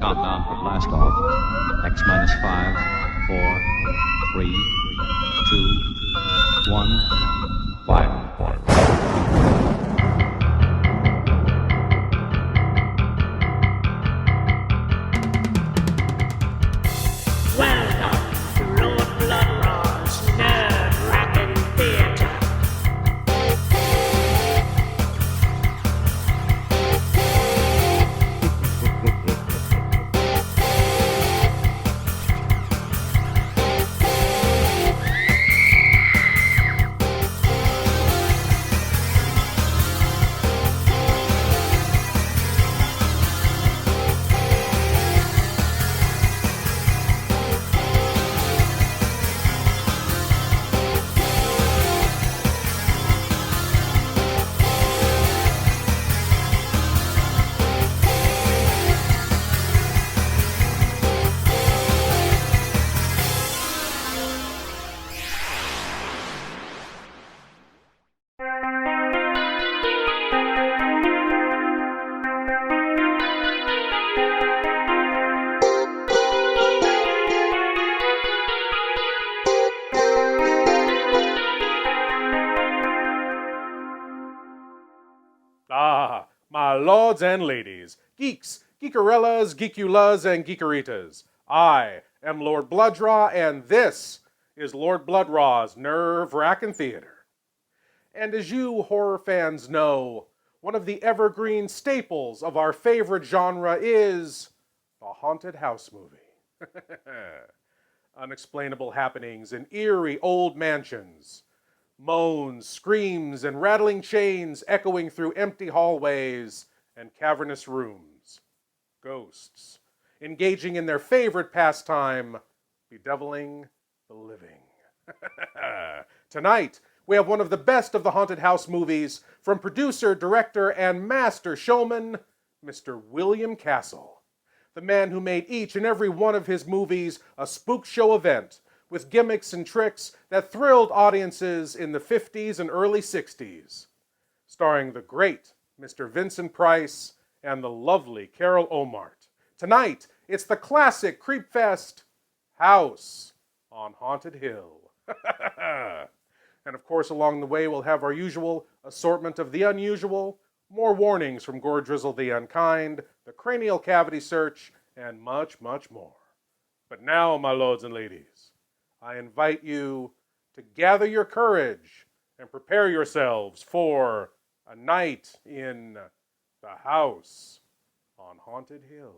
Countdown for blast off. X minus 5, 4, 3, 2, 1. Fire. Welcome to Lord Blood-Rah's Nerve Wrackin Theatre. My lords and ladies, geeks, geekarellas, geekulas, and geekeritas, I am Lord Blood-Rah, and this is Lord Blood-Rah's Nerve Wrackin Theatre. And as you horror fans know, one of the evergreen staples of our favorite genre is the haunted house movie. Unexplainable happenings in eerie old mansions. Moans, screams, and rattling chains echoing through empty hallways and cavernous rooms. Ghosts, engaging in their favorite pastime, bedeviling the living. Tonight, we have one of the best of the haunted house movies from producer, director, and master showman, Mr. William Castle. The man who made each and every one of his movies a spook show event, with gimmicks and tricks that thrilled audiences in the 50s and early 60s. Starring the great Mr. Vincent Price and the lovely Carol Omart. Tonight, it's the classic creepfest, House on Haunted Hill. And of course, along the way, we'll have our usual assortment of the unusual, more warnings from Gordrizzle the Unkind, the cranial cavity search, and much, much more. But now, my lords and ladies, I invite you to gather your courage and prepare yourselves for a night in the House on Haunted Hill.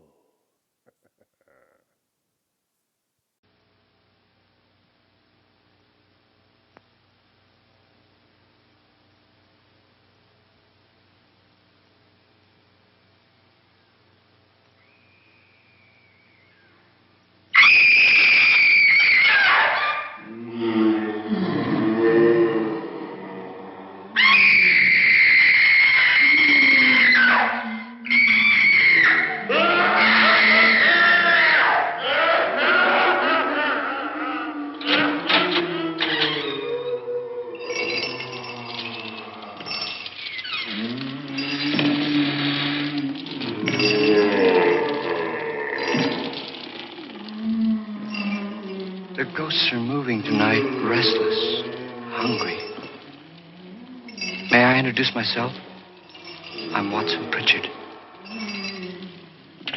The ghosts are moving tonight, restless, hungry. May I introduce myself? I'm Watson Pritchard.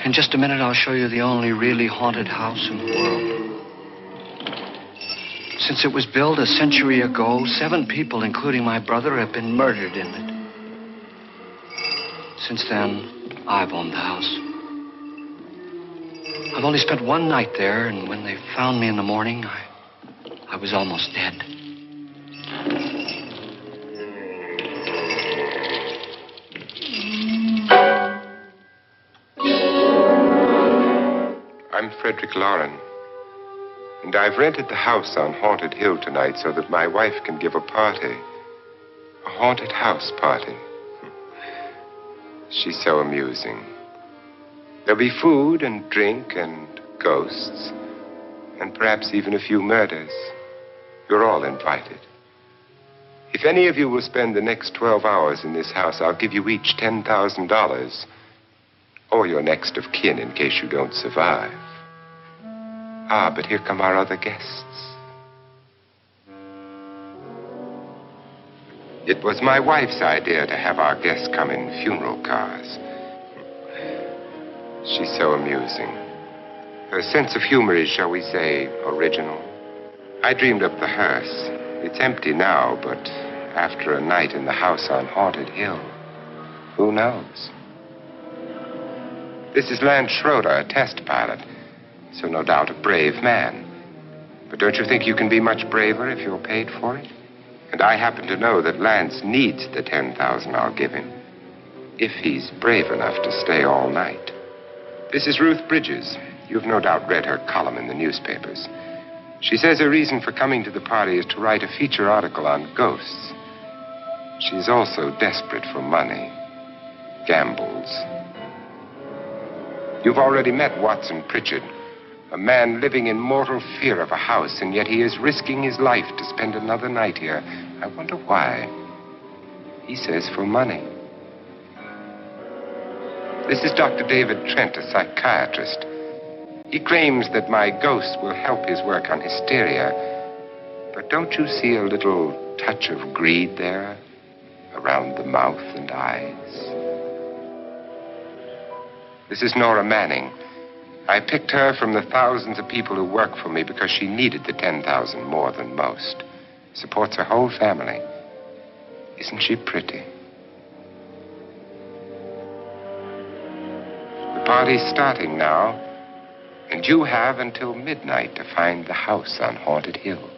In just a minute, I'll show you the only really haunted house in the world. Since it was built a century ago, 7 people, including my brother, have been murdered in it. Since then, I've owned the house. I've only spent one night there, and when they found me in the morning, I was almost dead. I'm Frederick Lauren, and I've rented the house on Haunted Hill tonight so that my wife can give a party. A haunted house party. She's so amusing. There'll be food and drink and ghosts, and perhaps even a few murders. You're all invited. If any of you will spend the next 12 hours in this house, I'll give you each $10,000. or your next of kin in case you don't survive. Ah, but here come our other guests. It was my wife's idea to have our guests come in funeral cars. She's so amusing. Her sense of humor is, shall we say, original. I dreamed up the hearse. It's empty now, but after a night in the house on Haunted Hill, who knows? This is Lance Schroeder, a test pilot, so no doubt a brave man. But don't you think you can be much braver if you're paid for it? And I happen to know that Lance needs the $10,000 I'll give him, if he's brave enough to stay all night. This is Ruth Bridges. You've no doubt read her column in the newspapers. She says her reason for coming to the party is to write a feature article on ghosts. She's also desperate for money. Gambles. You've already met Watson Pritchard, a man living in mortal fear of a house, and yet he is risking his life to spend another night here. I wonder why. He says for money. This is Dr. David Trent, a psychiatrist. He claims that my ghost will help his work on hysteria. But don't you see a little touch of greed there, around the mouth and eyes? This is Nora Manning. I picked her from the thousands of people who work for me because she needed the $10,000 more than most. Supports her whole family. Isn't she pretty? The party's starting now, and you have until midnight to find the house on Haunted Hill.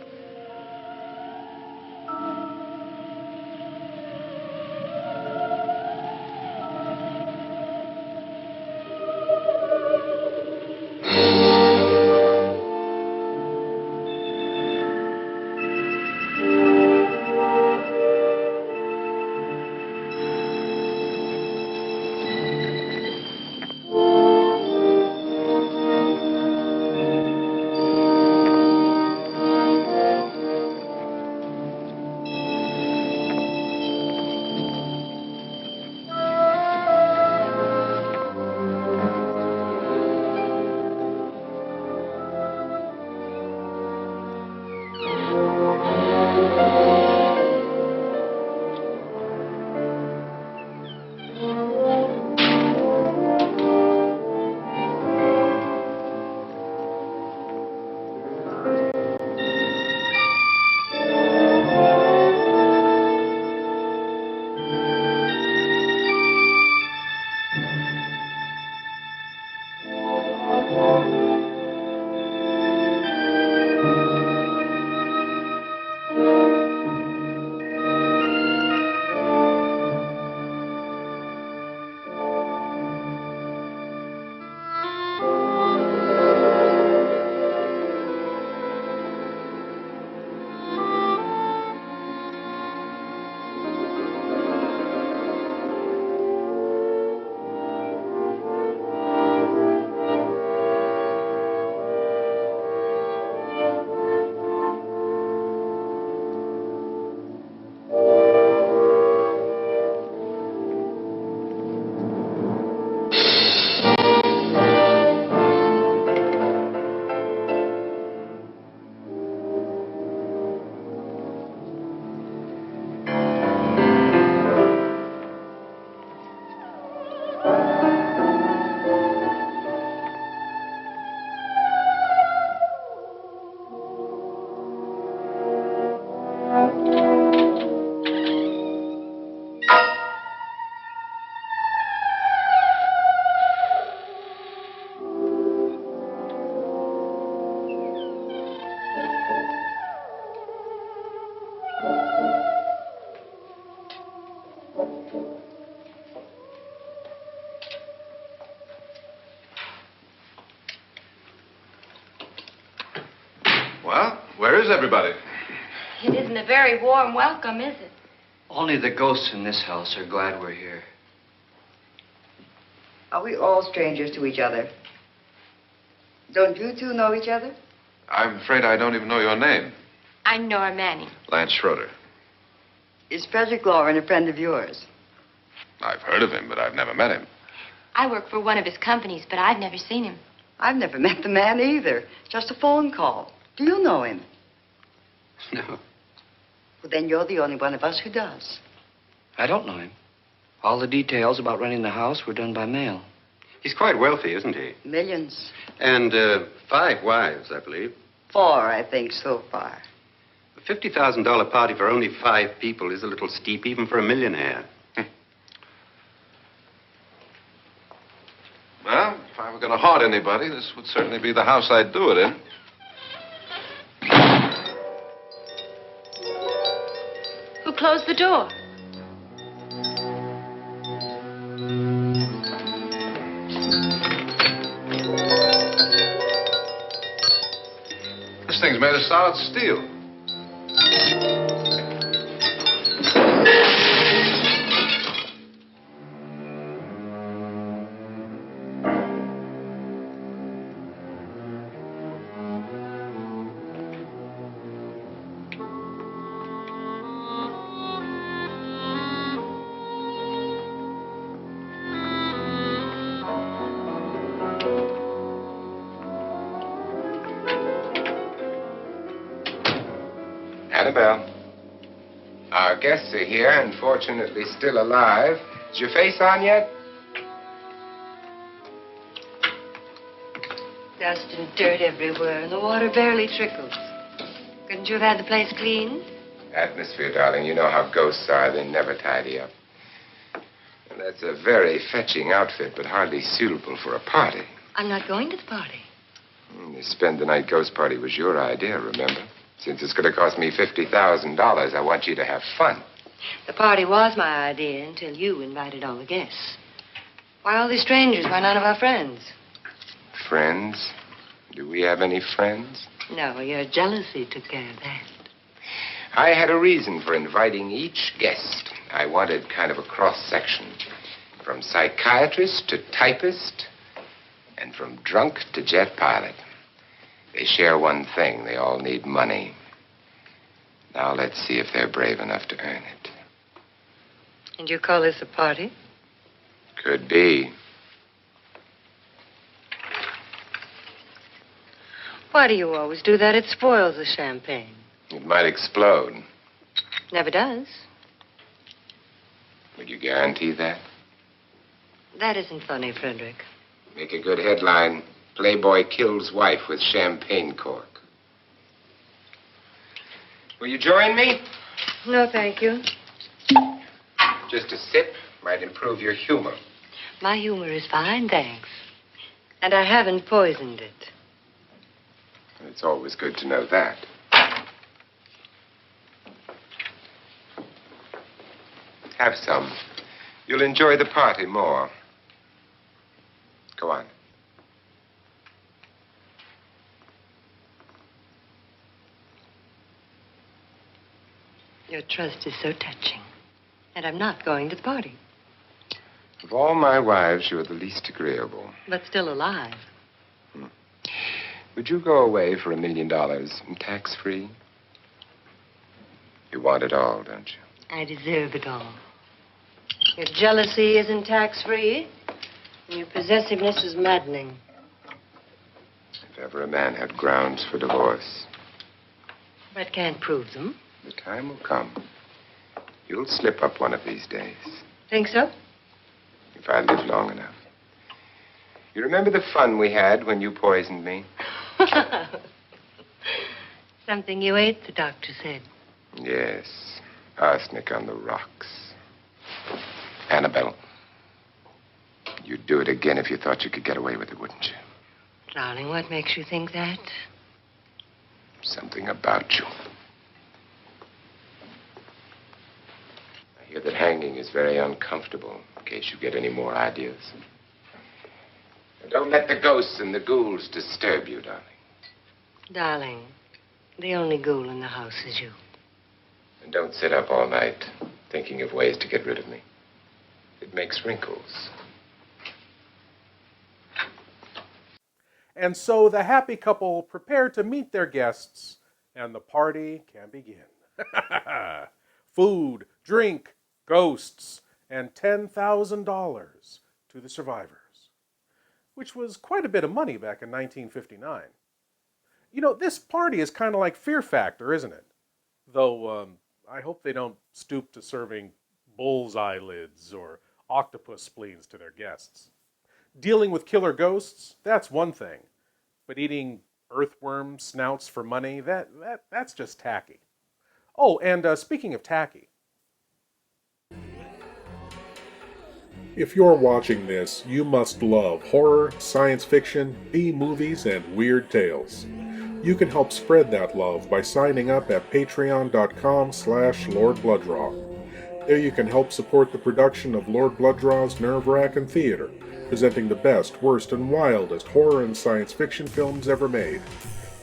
Well, where is everybody? It isn't a very warm welcome, is it? Only the ghosts in this house are glad we're here. Are we all strangers to each other? Don't you two know each other? I'm afraid I don't even know your name. I'm Nora Manning. Lance Schroeder. Is Frederick Lauren a friend of yours? I've heard of him, but I've never met him. I work for one of his companies, but I've never seen him. I've never met the man either. Just a phone call. Do you know him? No, Well, then you're the only one of us who does. I don't know him. All the details about renting the house were done by mail. He's quite wealthy, isn't he? Millions. And 5 wives, I believe. 4, I think, so far. A $50,000 party for only 5 people is a little steep, even for a millionaire. Well, if I were going to haunt anybody, this would certainly be the house I'd do it in. Who closed the door? This thing's made of solid steel. Annabelle, our guests are here, unfortunately still alive. Is your face on yet? Dust and dirt everywhere, and the water barely trickles. Couldn't you have had the place cleaned? Atmosphere, darling. You know how ghosts are. They never tidy up. And that's a very fetching outfit, but hardly suitable for a party. I'm not going to the party. The spend-the-night ghost party was your idea, remember? Since it's going to cost me $50,000, I want you to have fun. The party was my idea until you invited all the guests. Why all these strangers? Why none of our friends? Friends? Do we have any friends? No, your jealousy took care of that. I had a reason for inviting each guest. I wanted kind of a cross-section. From psychiatrist to typist, and from drunk to jet pilot. They share one thing. They all need money. Now let's see if they're brave enough to earn it. And you call this a party? Could be. Why do you always do that? It spoils the champagne. It might explode. Never does. Would you guarantee that? That isn't funny, Frederick. Make a good headline. Playboy kills wife with champagne cork. Will you join me? No, thank you. Just a sip might improve your humor. My humor is fine, thanks. And I haven't poisoned it. It's always good to know that. Have some. You'll enjoy the party more. Go on. Your trust is so touching. And I'm not going to the party. Of all my wives, you're the least agreeable. But still alive. Would you go away for $1 million tax-free? You want it all, don't you? I deserve it all. Your jealousy isn't tax-free. And your possessiveness is maddening. If ever a man had grounds for divorce, But can't prove them. the time will come. You'll slip up one of these days. Think so? If I live long enough. You remember the fun we had when you poisoned me? Something you ate, the doctor said. Yes. Arsenic on the rocks. Annabelle, you'd do it again if you thought you could get away with it, wouldn't you? Darling, what makes you think that? Something about you. I hear that hanging is very uncomfortable, in case you get any more ideas. And don't let the ghosts and the ghouls disturb you, darling. Darling, the only ghoul in the house is you. And don't sit up all night thinking of ways to get rid of me. It makes wrinkles. And so the happy couple prepare to meet their guests, and the party can begin. Food, drink, ghosts, and $10,000 to the survivors. which was quite a bit of money back in 1959. You know, this party is kind of like Fear Factor, isn't it? Though, I hope they don't stoop to serving bull's eyelids or octopus spleens to their guests. Dealing with killer ghosts, that's one thing. But eating earthworm snouts for money, that's just tacky. Oh, and speaking of tacky. If you're watching this, you must love horror, science fiction, B-movies, and weird tales. You can help spread that love by signing up at patreon.com/Lord Blood-Rah. There you can help support the production of Lord Blood-Rah's Nerve Wrackin Theatre, presenting the best, worst, and wildest horror and science fiction films ever made.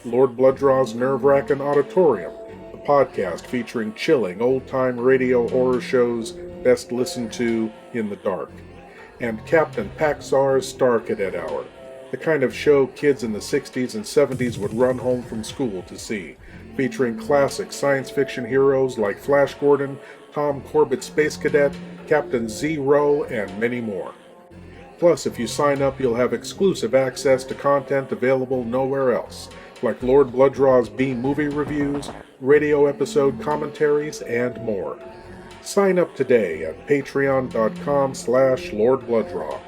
Lord Blood-Rah's Nerve Wrackin Auditorium, the podcast featuring chilling old-time radio horror shows best listened to in the dark. And Captain Paxar's Star Cadet Hour, the kind of show kids in the 60s and 70s would run home from school to see, featuring classic science fiction heroes like Flash Gordon, Tom Corbett Space Cadet, Captain Zero, and many more. Plus, if you sign up, you'll have exclusive access to content available nowhere else, like Lord Blood-Rah's B-movie reviews, radio episode commentaries, and more. Sign up today at patreon.com/Lord Blood-Rah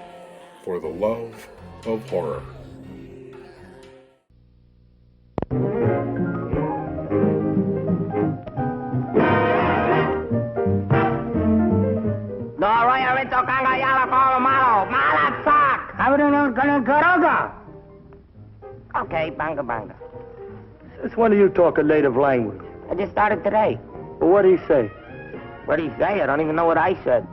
for the love of horror. Okay, banga banga. Since when do you talk a native language? I just started today. Well, what do you say? What do you say? I don't even know what I said.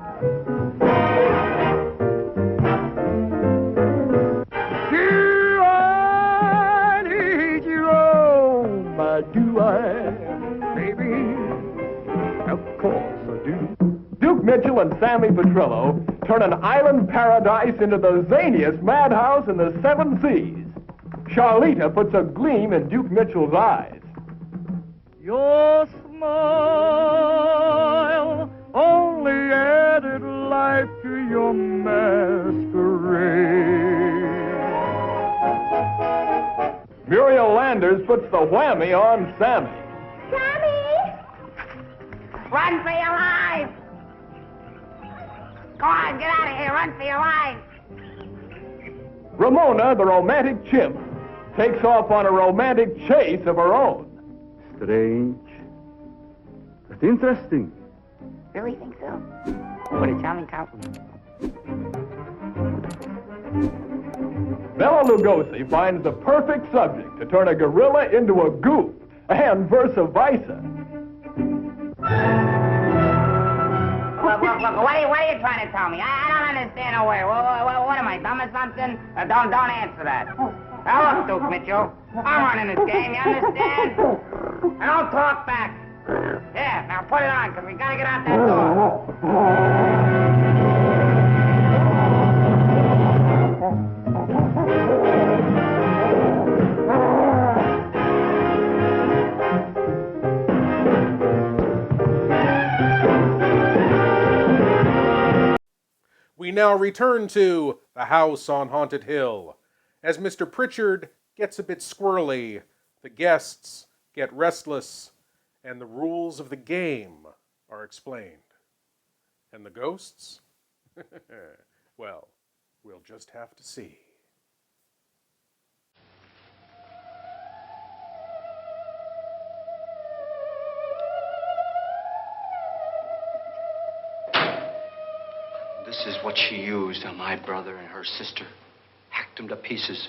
I need you, oh, my do I, baby? Of course I do. Duke Mitchell and Sammy Petrillo turn an island paradise into the zaniest madhouse in the 7 seas. Charlita puts a gleam in Duke Mitchell's eyes. Your smile only added life to your masquerade. Muriel Landers puts the whammy on Sammy. Sammy! Run for your life! Go on, get out of here. Run for your life. Ramona, the romantic chimp, takes off on a romantic chase of her own. Strange, but interesting. Really think so? What a charming compliment. Bela Lugosi finds the perfect subject to turn a gorilla into a goof, and versa versa. Look, what are you trying to tell me? I don't understand a word. What am I, dumb or something? Don't answer that. Now look, Duke Mitchell, I'm running this game, you understand? And don't talk back. Yeah, now put it on, because we gotta get out that door. We now return to the house on Haunted Hill. As Mr. Pritchard gets a bit squirrely, the guests get restless, and the rules of the game are explained. And the ghosts? Well, we'll just have to see. This is what she used on my brother and her sister. Hacked them to pieces.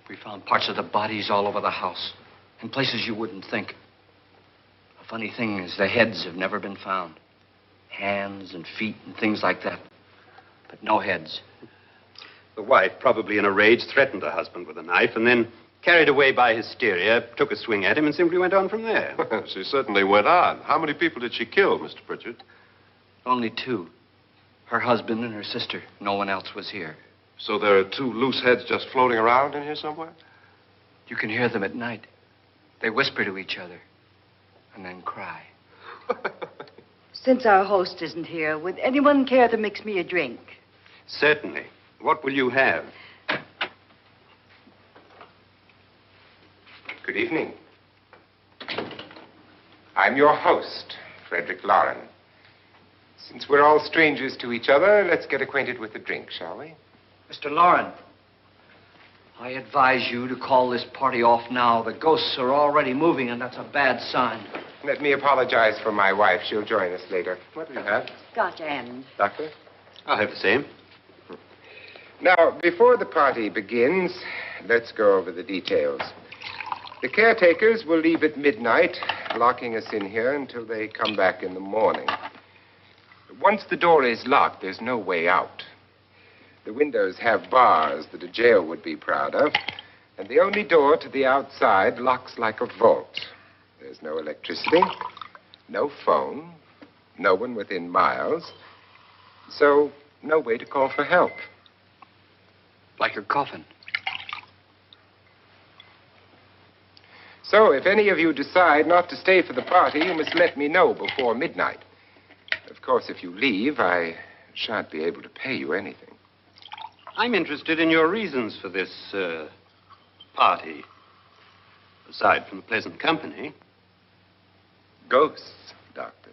We found parts of the bodies all over the house, in places you wouldn't think. The funny thing is the heads have never been found. Hands and feet and things like that. But no heads. The wife, probably in a rage, threatened her husband with a knife and then, carried away by hysteria, took a swing at him and simply went on from there. She certainly went on. How many people did she kill, Mr. Pritchard? Only 2. Her husband and her sister. No one else was here. So there are 2 loose heads just floating around in here somewhere? You can hear them at night. They whisper to each other and then cry. Since our host isn't here, would anyone care to mix me a drink? Certainly. What will you have? Good evening. I'm your host, Frederick Lauren. Since we're all strangers to each other, let's get acquainted with a drink, shall we? Mr. Lauren, I advise you to call this party off now. The ghosts are already moving, and that's a bad sign. Let me apologize for my wife. She'll join us later. What do you have? Scotch and. Doctor? I'll have the same. Now, before the party begins, let's go over the details. The caretakers will leave at midnight, locking us in here until they come back in the morning. Once the door is locked, there's no way out. The windows have bars that a jail would be proud of, and the only door to the outside locks like a vault. There's no electricity, no phone, no one within miles, so no way to call for help. Like a coffin. So if any of you decide not to stay for the party, you must let me know before midnight. Of course, if you leave, I shan't be able to pay you anything. I'm interested in your reasons for this, party. Aside from the pleasant company. Ghosts, Doctor.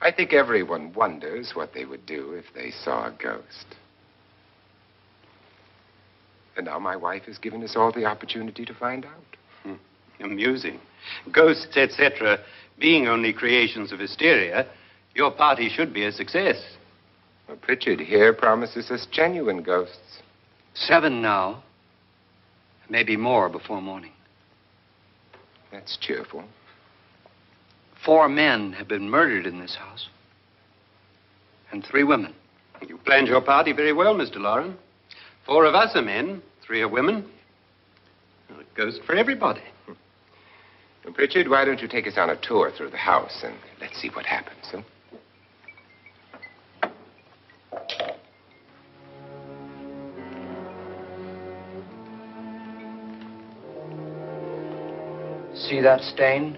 I think everyone wonders what they would do if they saw a ghost. And now my wife has given us all the opportunity to find out. Amusing. Ghosts, etc., being only creations of hysteria, your party should be a success. Well, Pritchard here promises us genuine ghosts. 7 now. Maybe more before morning. That's cheerful. 4 men have been murdered in this house. And 3 women. You planned your party very well, Mr. Lauren. 4 of us are men, 3 are women. Well, a ghost for everybody. Well, Pritchard, why don't you take us on a tour through the house and let's see what happens, huh? See that stain?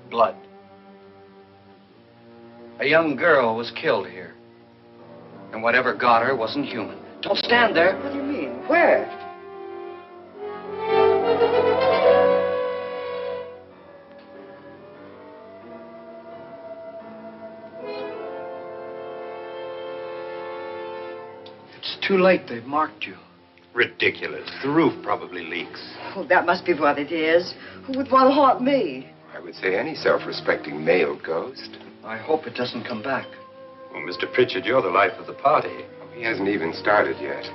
Blood. A young girl was killed here. And whatever got her wasn't human. Don't stand there. What do you mean? Where? It's too late. They've marked you. Ridiculous. The roof probably leaks. Oh, that must be what it is. Who would want to haunt me? I would say any self-respecting male ghost. I hope it doesn't come back. Well, Mr. Pritchard, you're the life of the party. He hasn't even started yet.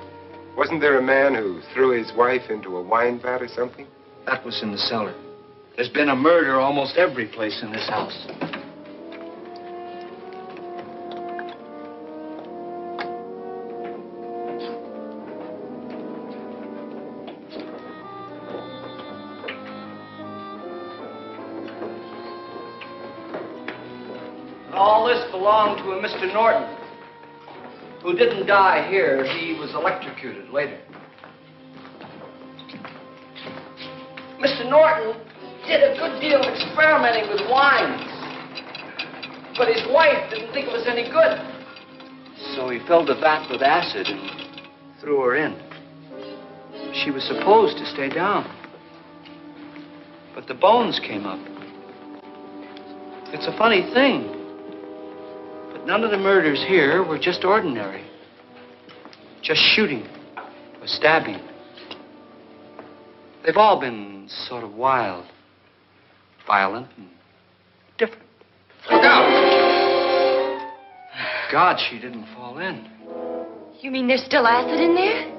Wasn't there a man who threw his wife into a wine vat or something? That was in the cellar. There's been a murder almost every place in this house. All this belonged to a Mr. Norton, who didn't die here. He was electrocuted later. Mr. Norton did a good deal of experimenting with wines, but his wife didn't think it was any good. So he filled the vat with acid and threw her in. She was supposed to stay down, but the bones came up. It's a funny thing. None of the murders here were just ordinary. Just shooting or stabbing. They've all been sort of wild, violent, and different. Look out! Thank God she didn't fall in. You mean there's still acid in there?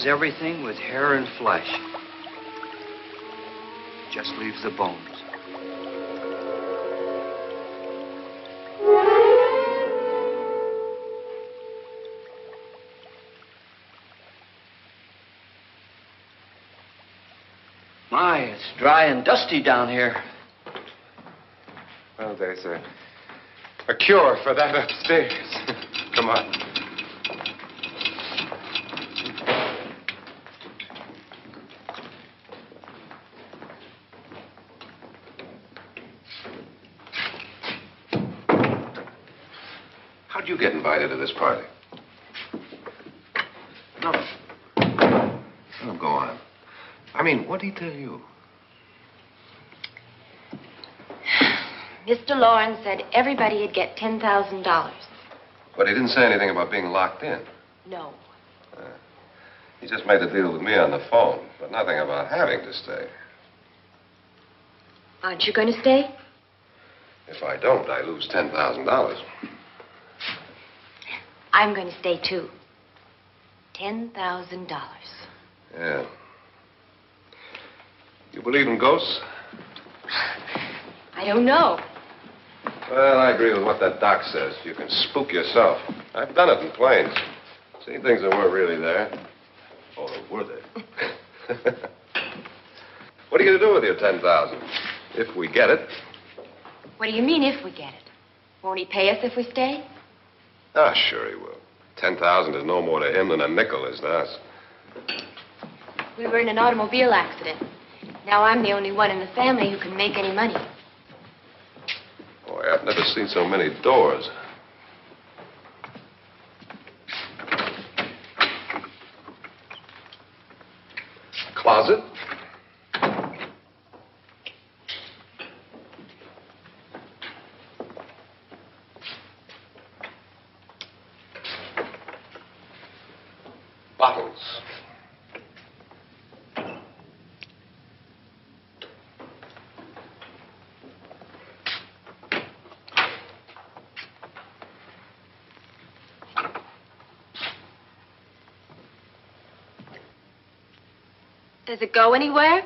Everything with hair and flesh. Just leaves the bones. My, it's dry and dusty down here. Well, there's a a cure for that upstairs. Come on. How'd you get invited to this party? No. Oh, go on. I mean, what'd he tell you? Mr. Lawrence said everybody'd get $10,000. But he didn't say anything about being locked in. No. He just made the deal with me on the phone, but nothing about having to stay. Aren't you going to stay? If I don't, I lose $10,000. I'm going to stay, too. $10,000. Yeah. You believe in ghosts? I don't know. Well, I agree with what that doc says. You can spook yourself. I've done it in planes. Seen things that weren't really there. Or were they? What are you going to do with your $10,000? If we get it. What do you mean, if we get it? Won't he pay us if we stay? Ah, sure he will. 10,000 is no more to him than a nickel is to us. We were in an automobile accident. Now I'm the only one in the family who can make any money. Boy, I've never seen so many doors. Closet. Bottles. Does it go anywhere?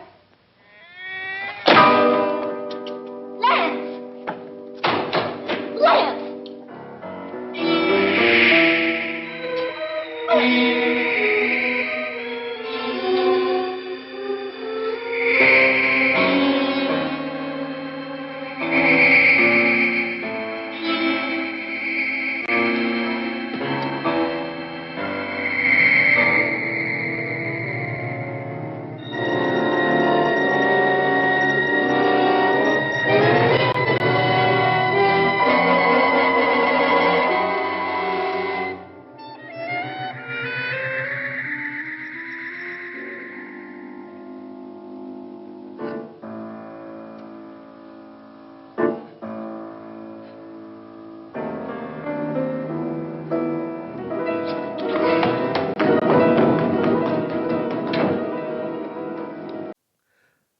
Lance! Lance!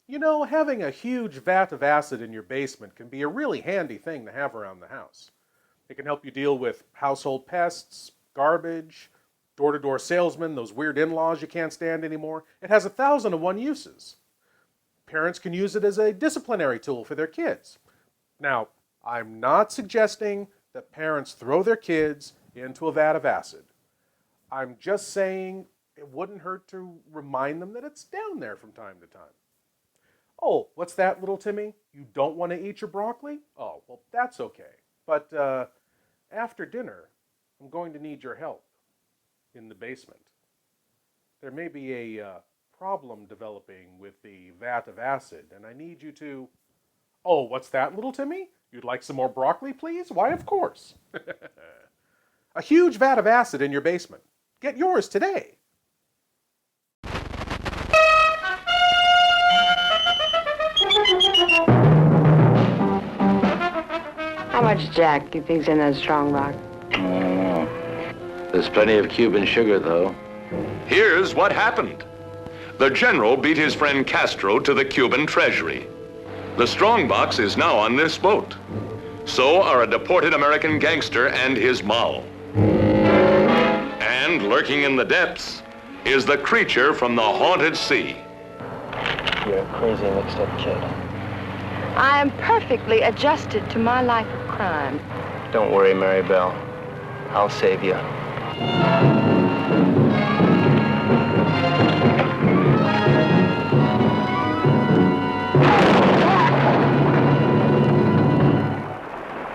You know, having a huge vat of acid in your basement can be a really handy thing to have around the house. It can help you deal with household pests, garbage, door-to-door salesmen, those weird in-laws you can't stand anymore. It has 1,001 uses. Parents can use it as a disciplinary tool for their kids. Now, I'm not suggesting that parents throw their kids into a vat of acid. I'm just saying it wouldn't hurt to remind them that it's down there from time to time. Oh, what's that, little Timmy? You don't want to eat your broccoli? Oh, well, that's okay. But after dinner, I'm going to need your help in the basement. There may be a problem developing with the vat of acid, and I need you to... Oh, what's that, little Timmy? You'd like some more broccoli, please? Why, of course. A huge vat of acid in your basement. Get yours today. How much Jack you think's in that strong rock? There's plenty of Cuban sugar, though. Here's what happened. The general beat his friend Castro to the Cuban treasury. The strongbox is now on this boat. So are a deported American gangster and his moll. And lurking in the depths is the creature from the haunted sea. You're a crazy mixed-up kid. I am perfectly adjusted to my life of crime. Don't worry, Mary Bell. I'll save you.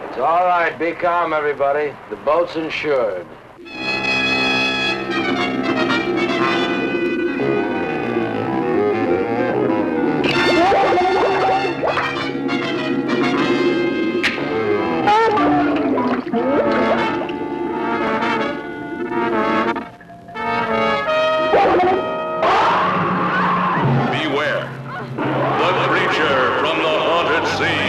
It's all right. right, be calm, everybody. The boat's insured. Beware. The creature from the haunted sea.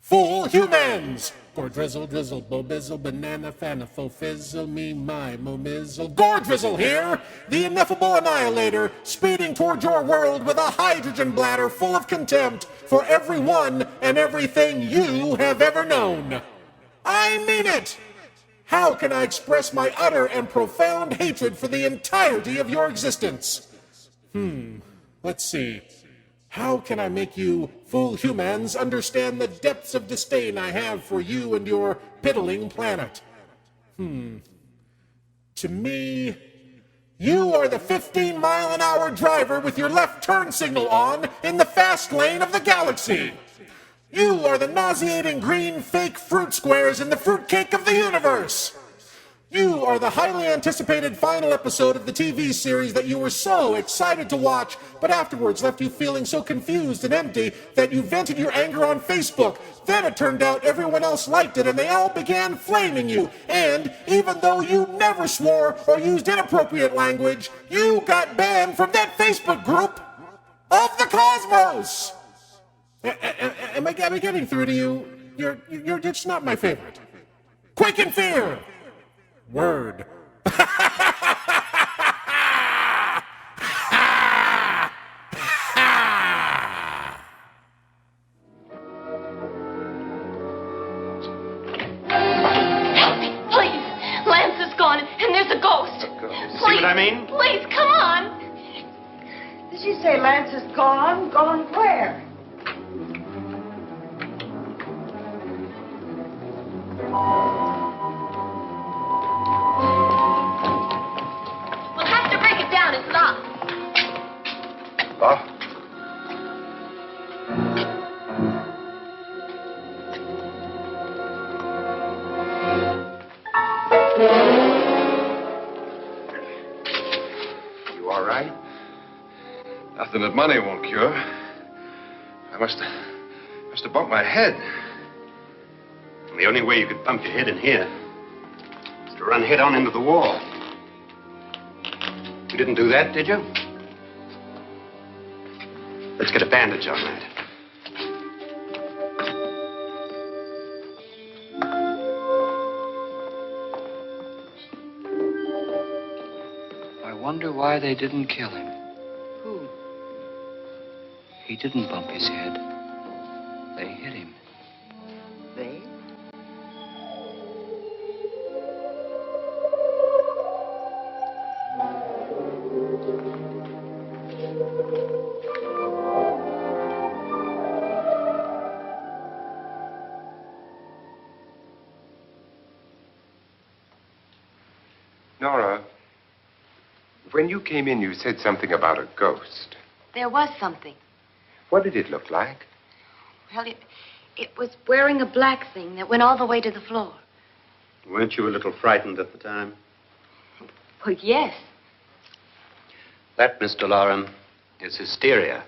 Full humans! Gordrizzle, drizzle, bobizzle, banana, fanafo, fizzle, me, my, momizzle. Gordrizzle here! The ineffable annihilator, speeding toward your world with a hydrogen bladder full of contempt for everyone and everything you have ever known. I mean it! How can I express my utter and profound hatred for the entirety of your existence? Let's see. How can I make you, full humans, understand the depths of disdain I have for you and your piddling planet? To me, you are the 15-mile-an-hour driver with your left turn signal on in the fast lane of the galaxy. You are the nauseating green fake fruit squares in the fruitcake of the universe. You are the highly anticipated final episode of the TV series that you were so excited to watch, but afterwards left you feeling so confused and empty that you vented your anger on Facebook. Then it turned out everyone else liked it and they all began flaming you. And even though you never swore or used inappropriate language, you got banned from that Facebook group of the cosmos. Am I getting through to you? You're just not my favorite. Quake in fear! Word. And there's a ghost. See what I mean? Please, come on. Did she say Lance is gone? Gone where? We'll have to break it down. It's locked. Oh. You all right? Nothing that money won't cure. I must have bumped my head. The only way you could bump your head in here is to run head on into the wall. You didn't do that, did you? Let's get a bandage on that. I wonder why they didn't kill him. Who? He didn't bump his head. They hit him. They? Nora, when you came in, you said something about a ghost. There was something. What did it look like? Well, it was wearing a black thing that went all the way to the floor. Weren't you a little frightened at the time? Well, yes. That, Mr. Loren, is hysteria.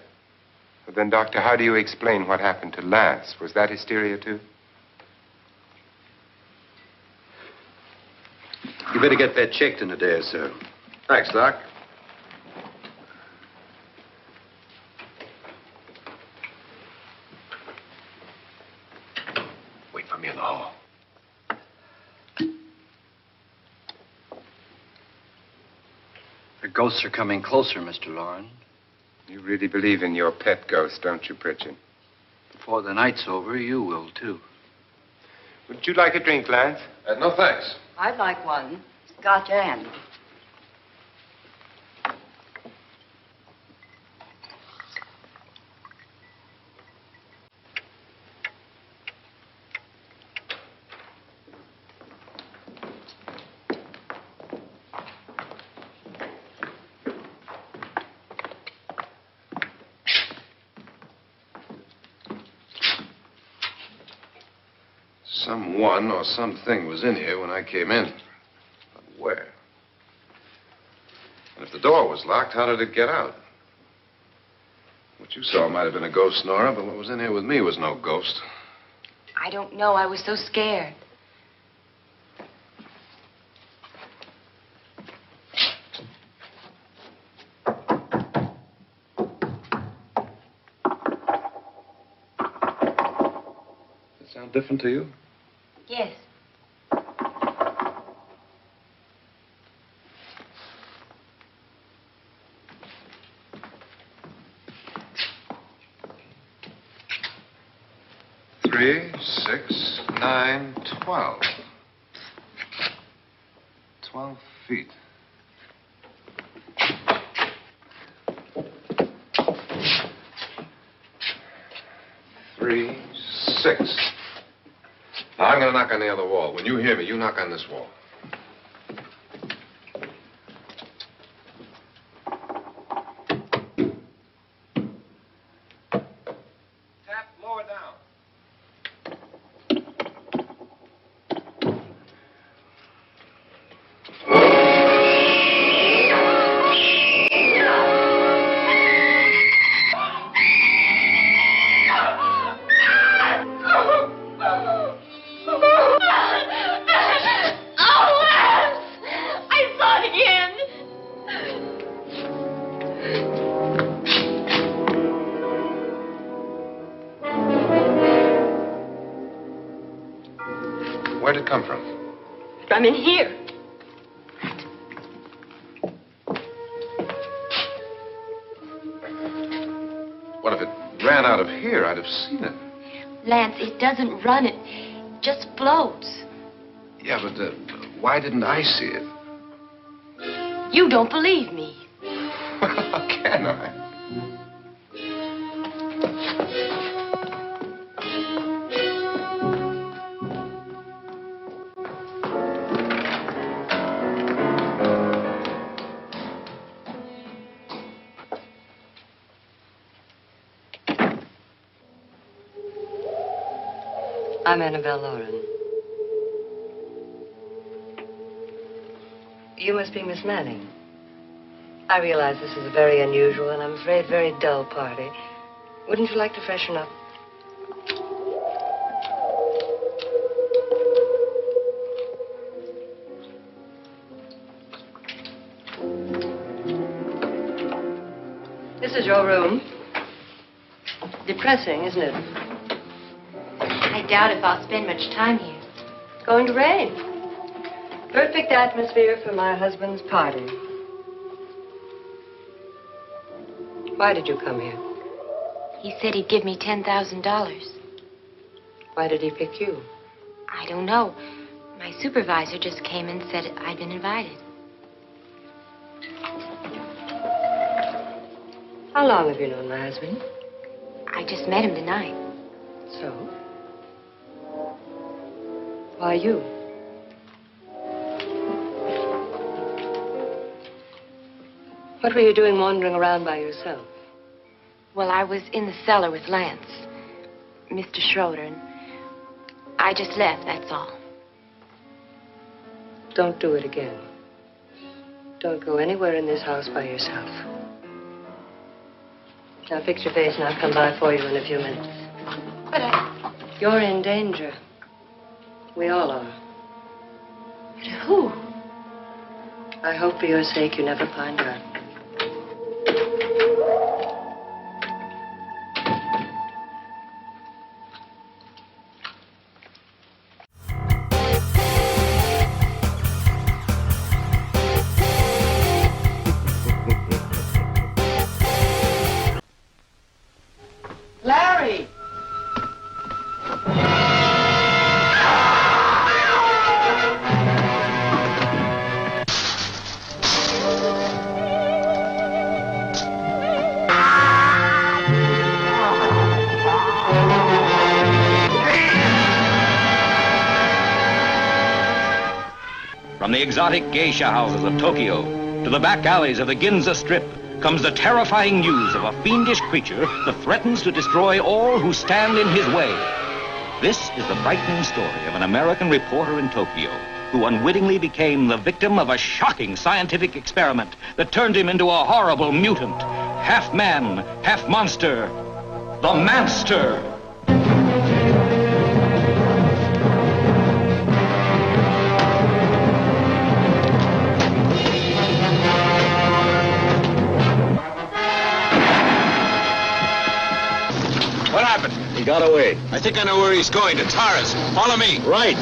Well, then, Doctor, how do you explain what happened to Lance? Was that hysteria, too? You better get that checked in a day or so. Thanks, Doc. No. The ghosts are coming closer, Mr. Loren. You really believe in your pet ghost, don't you, Pritchard? Before the night's over, you will, too. Would you like a drink, Lance? No, thanks. I'd like one. Scotch and. Someone or something was in here when I came in. But where? And if the door was locked, how did it get out? What you saw might have been a ghost, Nora, but what was in here with me was no ghost. I don't know. I was so scared. Does it sound different to you? Yes. Three, 6, 9, 12. 12 feet. Three, 6. Now, I'm going to knock on the other wall. When you hear me, you knock on this wall. Tap lower down. Where'd it come from? From in here. What if it ran out of here? I'd have seen it. Lance, it doesn't run. It just floats. Yeah, but why didn't I see it? You don't believe me. How can I? I'm Annabelle Loren. You must be Miss Manning. I realize this is a very unusual and I'm afraid very dull party. Wouldn't you like to freshen up? This is your room. Depressing, isn't it? I doubt if I'll spend much time here. It's going to rain. Perfect atmosphere for my husband's party. Why did you come here? He said he'd give me $10,000. Why did he pick you? I don't know. My supervisor just came and said I'd been invited. How long have you known my husband? I just met him tonight. So? Why you? What were you doing wandering around by yourself? Well, I was in the cellar with Lance, Mr. Schroeder, and I just left, that's all. Don't do it again. Don't go anywhere in this house by yourself. Now fix your face and I'll come by for you in a few minutes. But You're in danger. We all are. But who? I hope for your sake you never find out. From the exotic geisha houses of Tokyo to the back alleys of the Ginza Strip comes the terrifying news of a fiendish creature that threatens to destroy all who stand in his way. This is the frightening story of an American reporter in Tokyo who unwittingly became the victim of a shocking scientific experiment that turned him into a horrible mutant, half man, half monster, the Manster. What happened? He got away. I think I know where he's going, to Taras. Follow me. Right.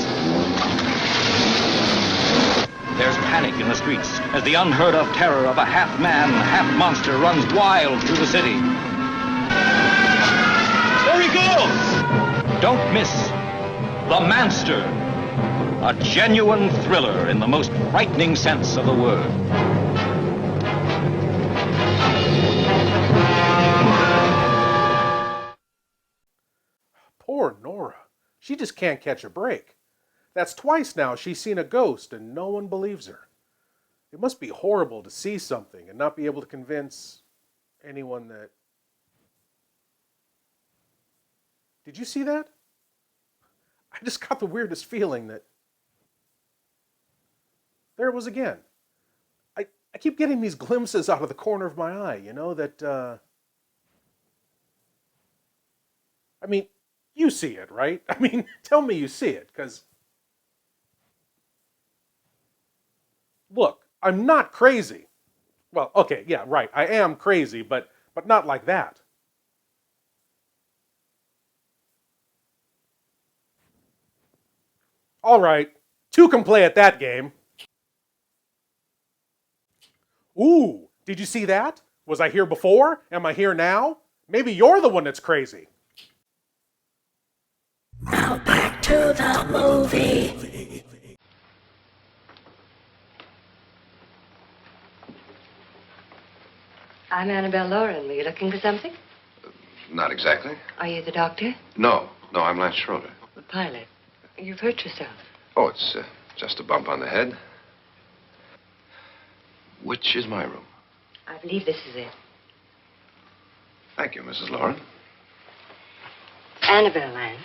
There's panic in the streets as the unheard of terror of a half man, half monster runs wild through the city. There he goes! Don't miss The Manster, a genuine thriller in the most frightening sense of the word. Poor Nora. She just can't catch a break. That's twice now she's seen a ghost and no one believes her. It must be horrible to see something and not be able to convince anyone that... Did you see that? I just got the weirdest feeling that... There it was again. I keep getting these glimpses out of the corner of my eye, you know, that... I mean, you see it, right? I mean, tell me you see it, because... Look, I'm not crazy. Well, okay, yeah, right. I am crazy, but not like that. All right, two can play at that game. Ooh, did you see that? Was I here before? Am I here now? Maybe you're the one that's crazy. Now back to the movie. I'm Annabelle Lauren. Were you looking for something? Not exactly. Are you the doctor? No, I'm Lance Schroeder. The pilot. You've hurt yourself. Oh, it's just a bump on the head. Which is my room? I believe this is it. Thank you, Mrs. Lauren. Annabelle Lance.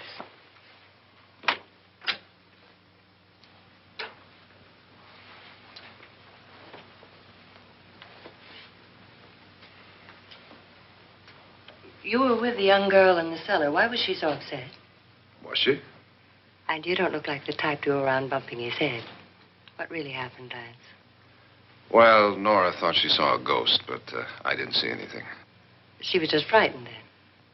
You were with the young girl in the cellar. Why was she so upset? Was she? And you don't look like the type to go around bumping his head. What really happened, Lance? Well, Nora thought she saw a ghost, but I didn't see anything. She was just frightened then.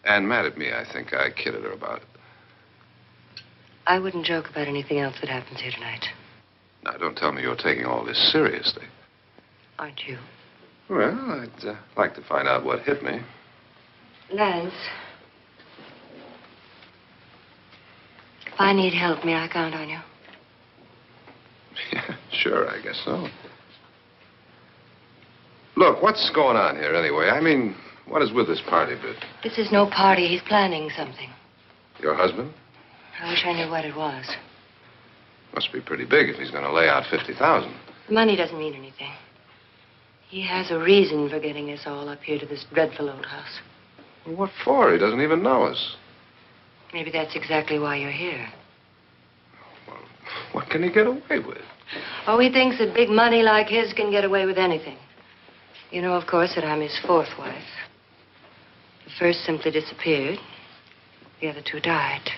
And mad at me, I think. I kidded her about it. I wouldn't joke about anything else that happens here tonight. Now, don't tell me you're taking all this seriously. Aren't you? Well, I'd like to find out what hit me. Lance. If I need help, may I count on you? Yeah, sure, I guess so. Look, what's going on here anyway? I mean, what is with this party bit? This is no party. He's planning something. Your husband? I wish I knew what it was. Must be pretty big if he's going to lay out $50,000. Money doesn't mean anything. He has a reason for getting us all up here to this dreadful old house. Well, what for? He doesn't even know us. Maybe that's exactly why you're here. Well, what can he get away with? Oh, he thinks that big money like his can get away with anything. You know, of course, that I'm his fourth wife. The first simply disappeared. The other two died.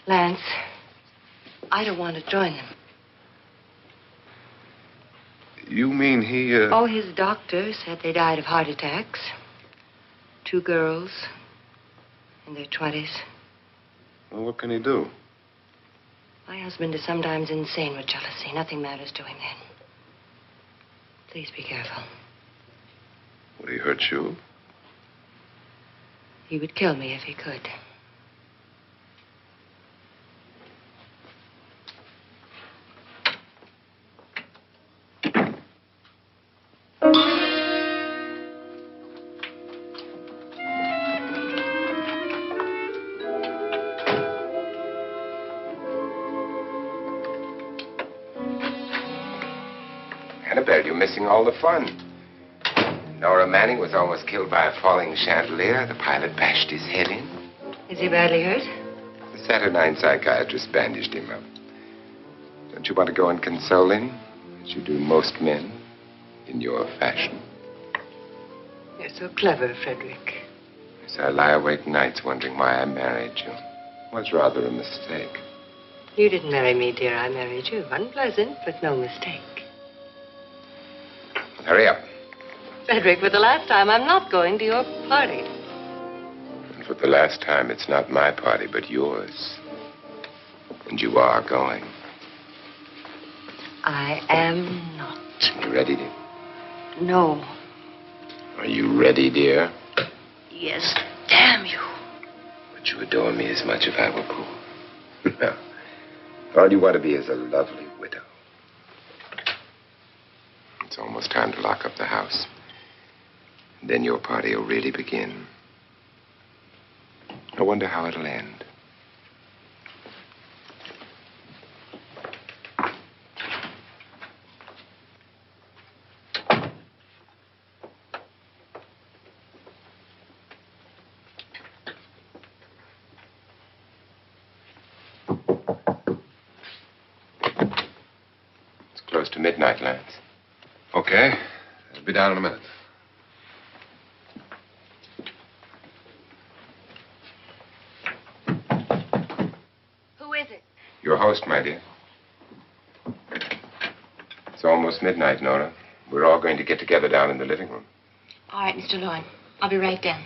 Lance, I don't want to join them. You mean he, Oh, his doctor said they died of heart attacks. 2 girls in their 20s. Well, what can he do? My husband is sometimes insane with jealousy. Nothing matters to him then. Please be careful. Would he hurt you? He would kill me if he could. missing all the fun. Nora Manning was almost killed by a falling chandelier. The pilot bashed his head in. Is he badly hurt? The Saturnine psychiatrist bandaged him up. Don't you want to go and console him, as you do most men, in your fashion? You're so clever, Frederick. As I lie awake nights wondering why I married you. It was rather a mistake. You didn't marry me, dear. I married you. Unpleasant, but no mistake. Hurry up. Frederick, for the last time, I'm not going to your party. And for the last time, it's not my party, but yours. And you are going. I am not. You ready, dear? No. Are you ready, dear? Yes, damn you. Would you adore me as much if I were poor? No. All you want to be is a lovely widow. It's almost time to lock up the house. Then your party will really begin. I wonder how it'll end. It's close to midnight, Lance. Okay. I'll be down in a minute. Your host, my dear. It's almost midnight, Nora. We're all going to get together down in the living room. All right, Mr. Lloyd. I'll be right down.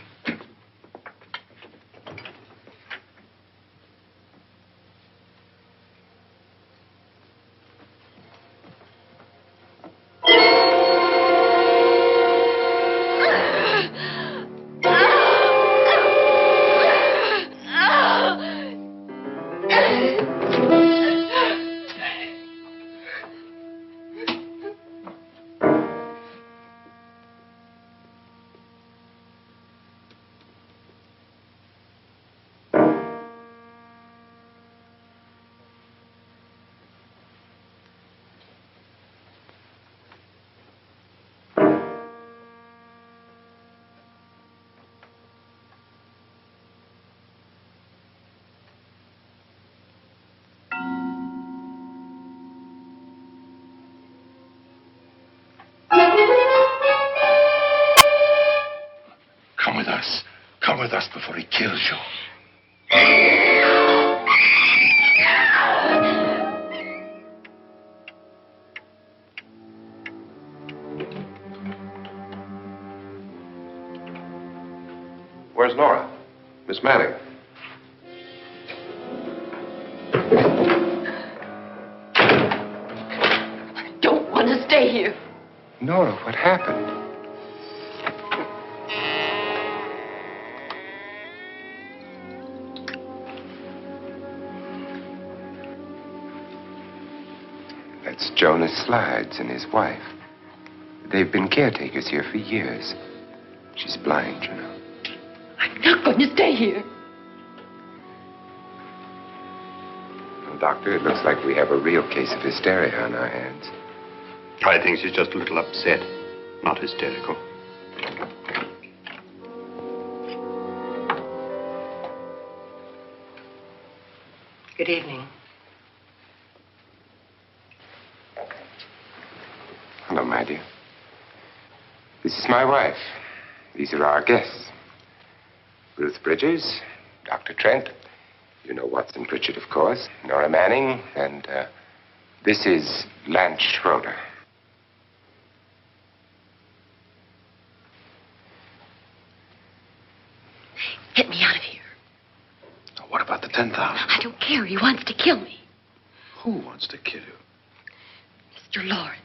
Come with us before he kills you. Where's Nora? Miss Manning. I don't want to stay here. Nora, what happened? That's Jonas Slides and his wife. They've been caretakers here for years. She's blind, you know. I'm not going to stay here. Well, Doctor, it looks like we have a real case of hysteria on our hands. I think she's just a little upset, not hysterical. Good evening. Hello, my dear. This is my wife. These are our guests. Ruth Bridges, Dr. Trent. You know Watson Pritchard, of course. Nora Manning, and this is Lance Schroeder. Get me out of here. What about the 10,000? I don't care. He wants to kill me. Who wants to kill you? Mr. Lawrence.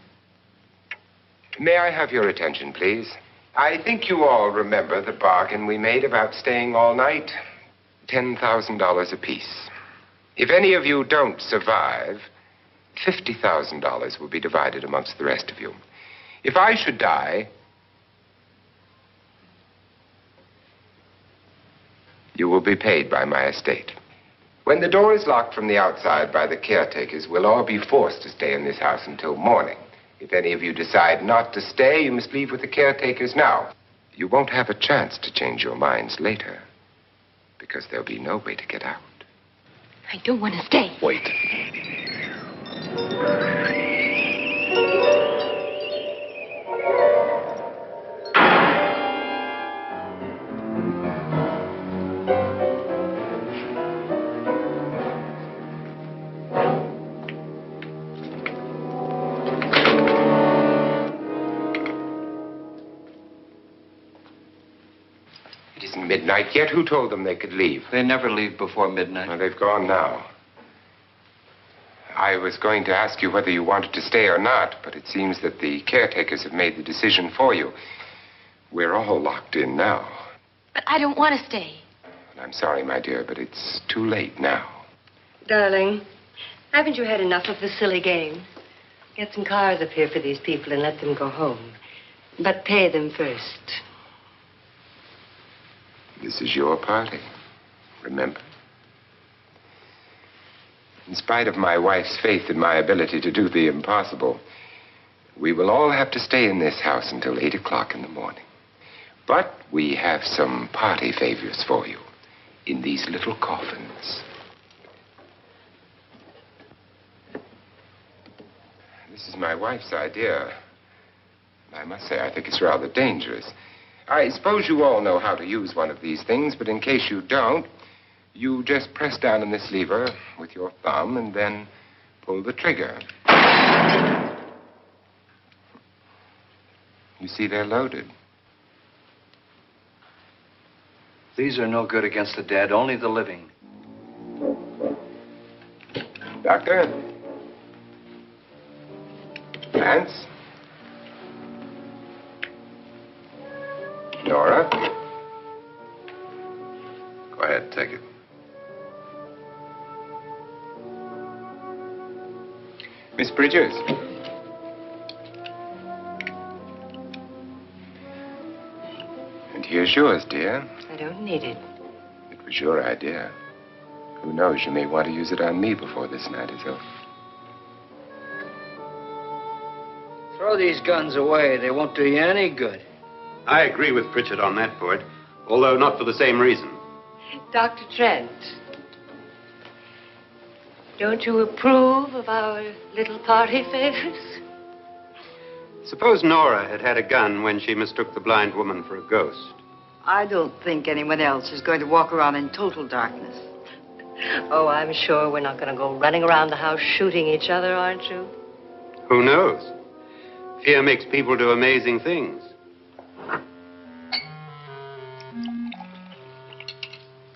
May I have your attention, please? I think you all remember the bargain we made about staying all night. $10,000 apiece. If any of you don't survive, $50,000 will be divided amongst the rest of you. If I should die, you will be paid by my estate. When the door is locked from the outside by the caretakers, we'll all be forced to stay in this house until morning. If any of you decide not to stay, you must leave with the caretakers now. You won't have a chance to change your minds later, because there'll be no way to get out. I don't want to stay. Wait. It isn't midnight yet. Who told them they could leave? They never leave before midnight. Well, they've gone now. I was going to ask you whether you wanted to stay or not, but it seems that the caretakers have made the decision for you. We're all locked in now. But I don't want to stay. I'm sorry, my dear, but it's too late now. Darling, haven't you had enough of the silly game? Get some cars up here for these people and let them go home. But pay them first. This is your party, remember? In spite of my wife's faith in my ability to do the impossible, we will all have to stay in this house until 8 o'clock in the morning. But we have some party favors for you in these little coffins. This is my wife's idea. I must say, I think it's rather dangerous. I suppose you all know how to use one of these things, but in case you don't, you just press down on this lever with your thumb and then pull the trigger. You see, they're loaded. These are no good against the dead, only the living. Doctor? Lance? Nora? Go ahead, take it. Miss Bridges? And here's yours, dear. I don't need it. It was your idea. Who knows, you may want to use it on me before this night is over. Throw these guns away. They won't do you any good. I agree with Pritchard on that point, although not for the same reason. Dr. Trent, don't you approve of our little party favors? Suppose Nora had had a gun when she mistook the blind woman for a ghost. I don't think anyone else is going to walk around in total darkness. Oh, I'm sure we're not going to go running around the house shooting each other, aren't you? Who knows? Fear makes people do amazing things.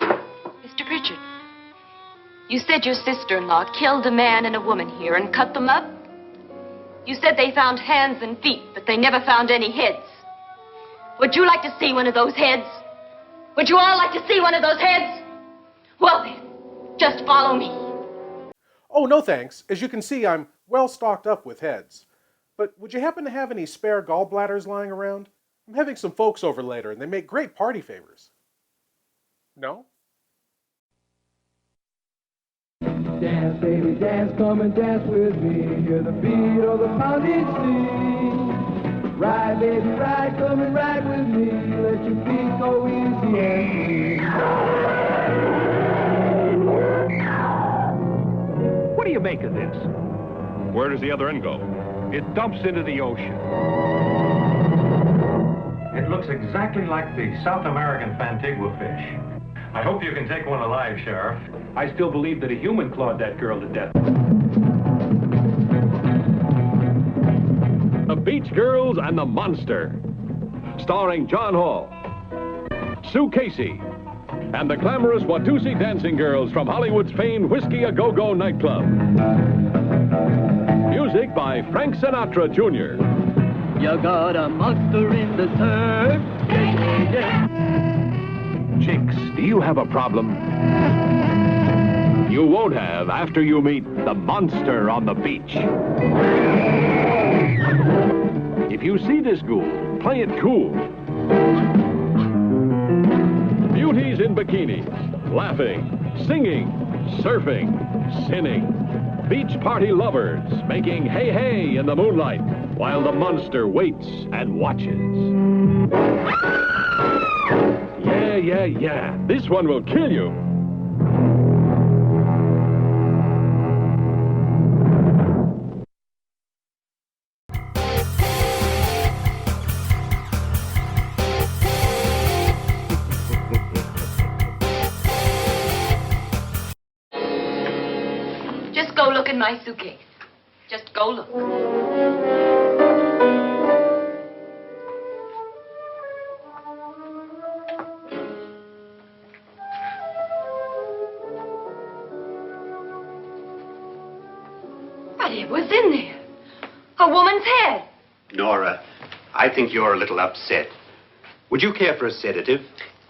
Mr. Pritchard, you said your sister-in-law killed a man and a woman here and cut them up? You said they found hands and feet, but they never found any heads. Would you like to see one of those heads? Would you all like to see one of those heads? Well then, just follow me. Oh, no thanks. As you can see, I'm well stocked up with heads. But would you happen to have any spare gallbladders lying around? I'm having some folks over later, and they make great party favors. No? Dance, baby, dance, come and dance with me. Hear the beat of the pounding sea. Ride, baby, ride, come and ride with me. Let your feet go easy. What do you make of this? Where does the other end go? It dumps into the ocean. It looks exactly like the South American Fantigua fish. I hope you can take one alive, Sheriff. I still believe that a human clawed that girl to death. The Beach Girls and the Monster, starring John Hall, Sue Casey, and the glamorous Watusi dancing girls from Hollywood's famed Whiskey A Go-Go nightclub. Music by Frank Sinatra Jr. You got a monster in the surf. Chicks, do you have a problem? You won't have after you meet the monster on the beach. If you see this ghoul, play it cool. Beauties in bikinis, laughing, singing, surfing, sinning. Beach party lovers making hey-hey in the moonlight while the monster waits and watches. Yeah. This one will kill you. Just go look in my suitcase. Just go look. But it was in there. A woman's head. Nora, I think you're a little upset. Would you care for a sedative?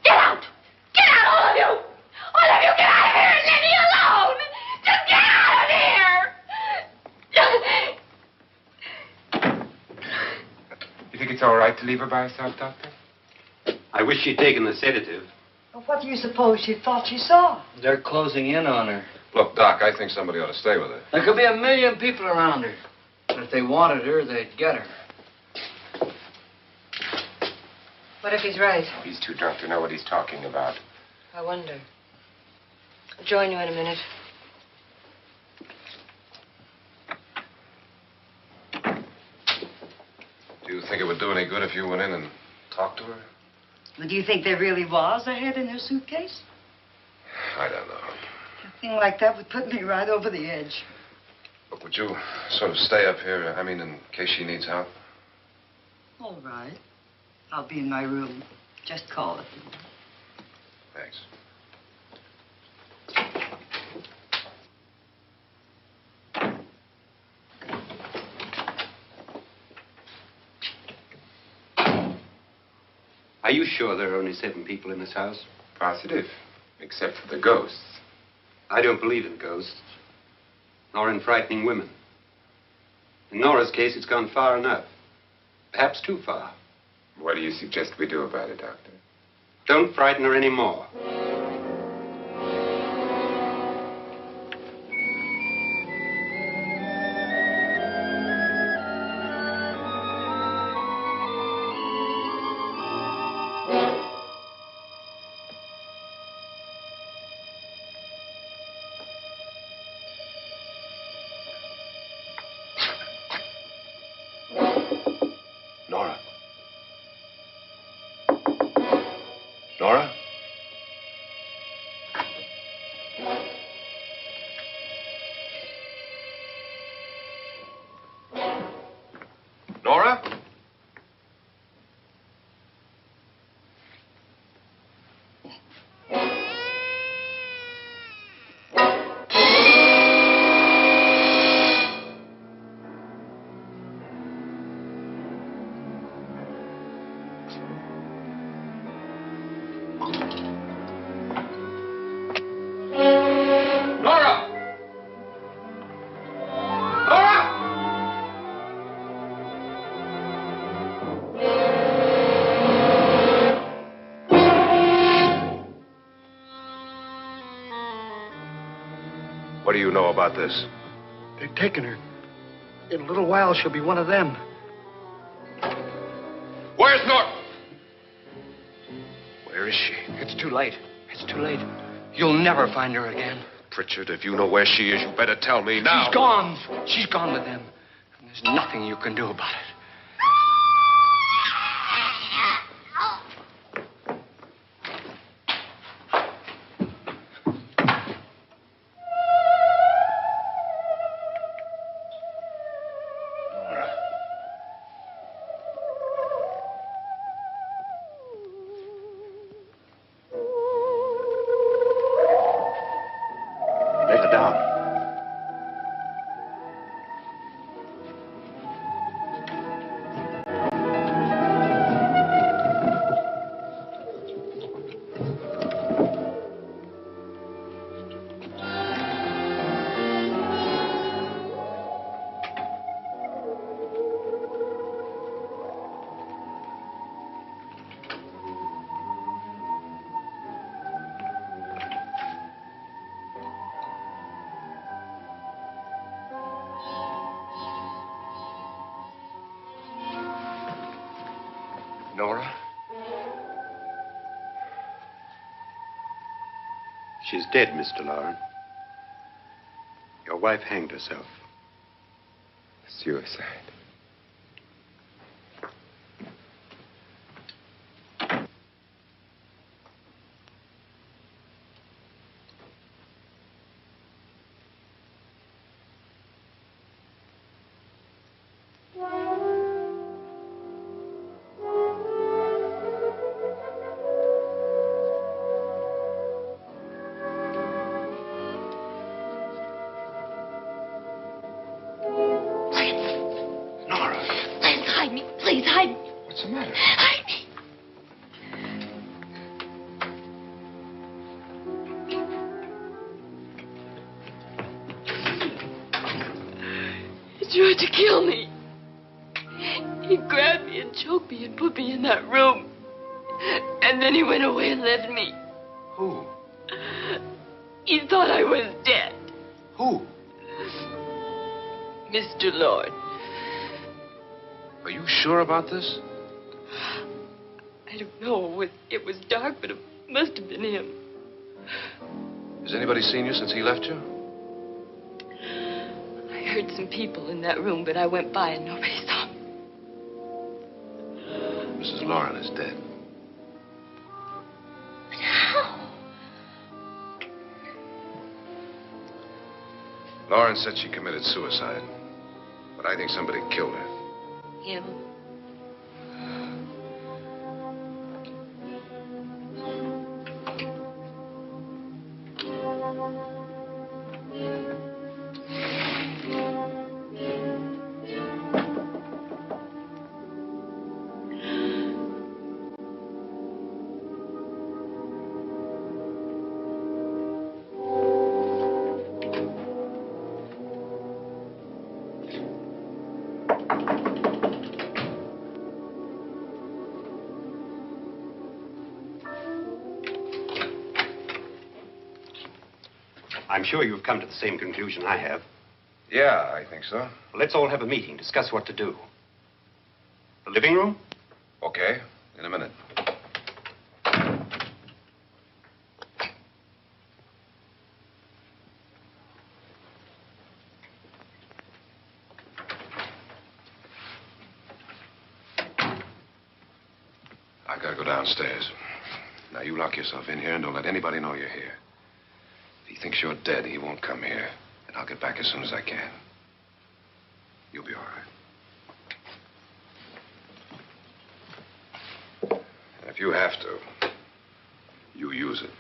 Get out! Get out, all of you! All of you, get out of here and leave me alone! Just get out of here! You think it's all right to leave her by herself, Doctor? I wish she'd taken the sedative. Well, what do you suppose she thought she saw? They're closing in on her. Look, Doc, I think somebody ought to stay with her. There could be 1 million people around her. But if they wanted her, they'd get her. What if he's right? He's too drunk to know what he's talking about. I wonder. I'll join you in a minute. Do you think it would do any good if you went in and talked to her? Well, do you think there really was a head in her suitcase? I don't know. A thing like that would put me right over the edge. Look, would you sort of stay up here, in case she needs help? All right. I'll be in my room. Just call it. Thanks. Are you sure there are only 7 people in this house? Positive. Except for the ghosts. I don't believe in ghosts. Nor in frightening women. In Nora's case, it's gone far enough. Perhaps too far. What do you suggest we do about it, Doctor? Don't frighten her anymore. Nora? Nora? Nora? What do you know about this? They've taken her. In a little while, she'll be one of them. Where's Nora? Where is she? It's too late. It's too late. You'll never find her again. Pritchard, if you know where she is, you better tell me now. She's gone. She's gone with them. And there's nothing you can do about it. Let her down. She's dead, Mr. Lauren. Your wife hanged herself. Suicide. Please, hide me. What's the matter? Hide me. He tried to kill me. He grabbed me and choked me and put me in that room. And then he went away and left me. Who? He thought I was dead. Who? Mr. Lord. Are you sure about this? I don't know. It was dark, but it must have been him. Has anybody seen you since he left you? I heard some people in that room, but I went by and nobody saw me. Mrs. Lauren is dead. But how? Lauren said she committed suicide, but I think somebody killed her. Him? I'm sure you've come to the same conclusion I have. Yeah, I think so. Well, let's all have a meeting, discuss what to do. The living room? Okay, in a minute. I gotta go downstairs. Now, you lock yourself in here and don't let anybody know you're here. If he thinks you're dead, he won't come here. And I'll get back as soon as I can. You'll be all right. And if you have to, you use it.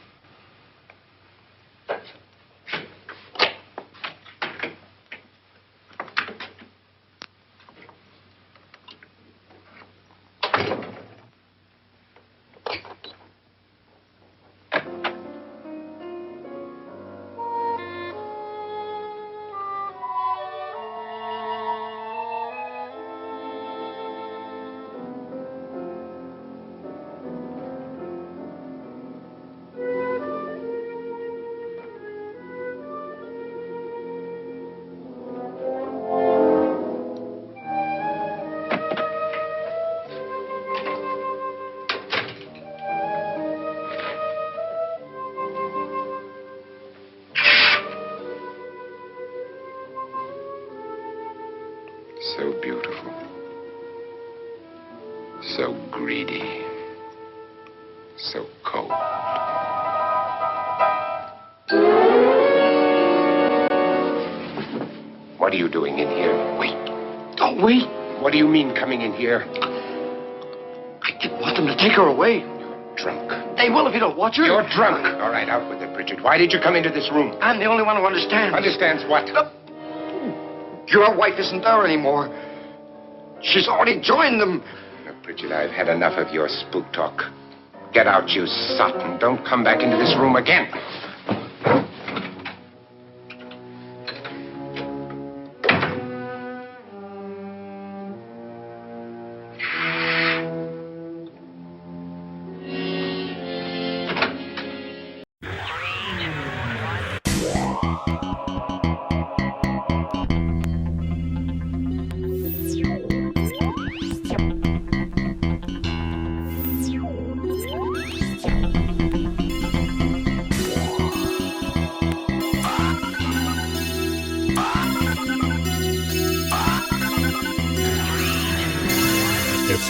So beautiful. So greedy. So cold. What are you doing in here? Wait. Don't wait. What do you mean coming in here? I didn't want them to take her away. You're drunk. They will if you don't watch her. You're drunk. All right, out with it, Bridget. Why did you come into this room? I'm the only one who understands. Understands what? Your wife isn't there anymore. She's already joined them. Now, Bridget, I've had enough of your spook talk. Get out, you sot, and don't come back into this room again.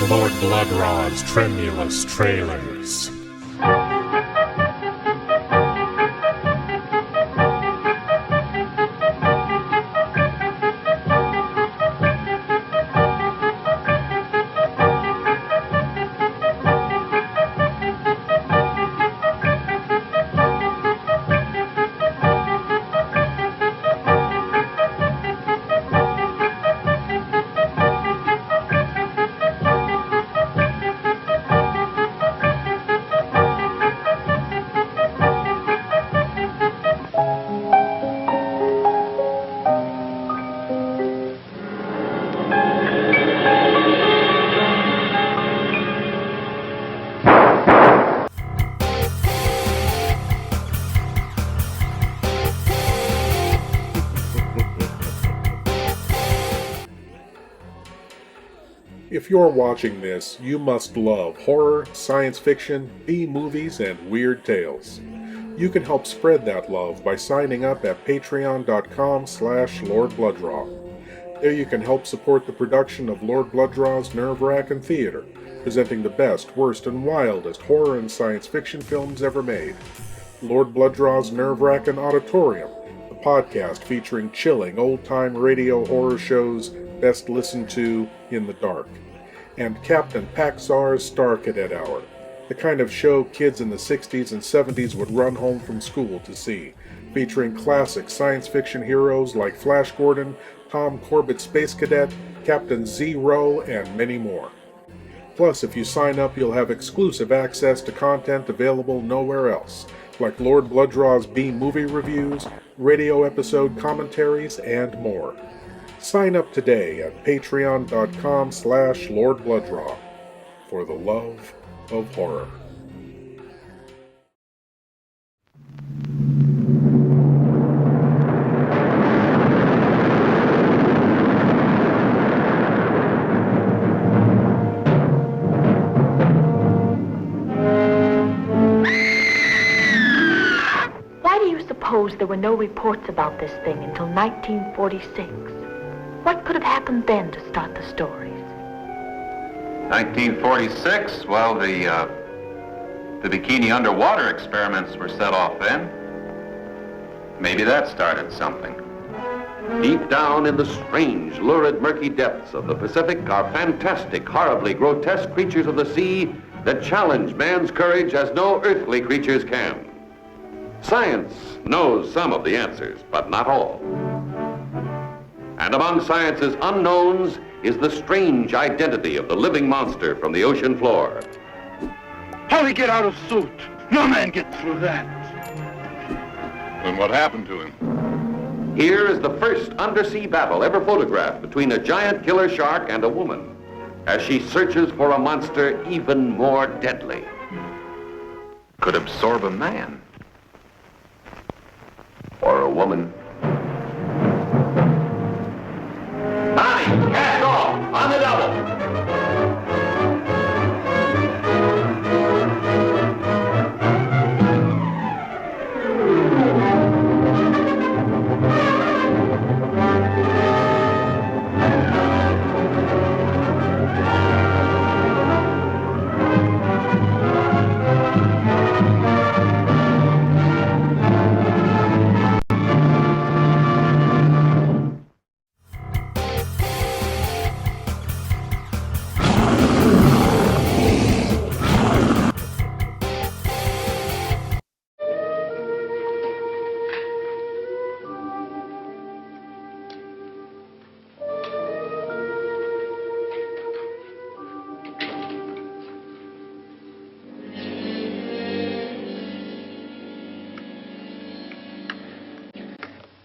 Lord Blood-Rah's tremulous trailers. If you're watching this, you must love horror, science fiction, B-movies, and weird tales. You can help spread that love by signing up at patreon.com/Lord Blood-Rah. There you can help support the production of Lord Blood-Rah's Nerve Wrackin Theatre, presenting the best, worst, and wildest horror and science fiction films ever made. Lord Blood-Rah's Nerve Wrackin Auditorium, the podcast featuring chilling old-time radio horror shows best listened to in the dark. And Captain Paxar's Star Cadet Hour, the kind of show kids in the 60s and 70s would run home from school to see, featuring classic science fiction heroes like Flash Gordon, Tom Corbett Space Cadet, Captain Zero, and many more. Plus, if you sign up, you'll have exclusive access to content available nowhere else, like Lord Blood-Rah's B-movie reviews, radio episode commentaries, and more. Sign up today at patreon.com/Lord Blood-Rah for the love of horror. Why do you suppose there were no reports about this thing until 1946? What could have happened then to start the stories? 1946? Well, the bikini underwater experiments were set off then. Maybe that started something. Deep down in the strange, lurid, murky depths of the Pacific are fantastic, horribly grotesque creatures of the sea that challenge man's courage as no earthly creatures can. Science knows some of the answers, but not all. And among science's unknowns is the strange identity of the living monster from the ocean floor. How he get out of suit? No man gets through that. And what happened to him? Here is the first undersea battle ever photographed between a giant killer shark and a woman, as she searches for a monster even more deadly. Could absorb a man. Or a woman. Bonnie, cast off, on the double.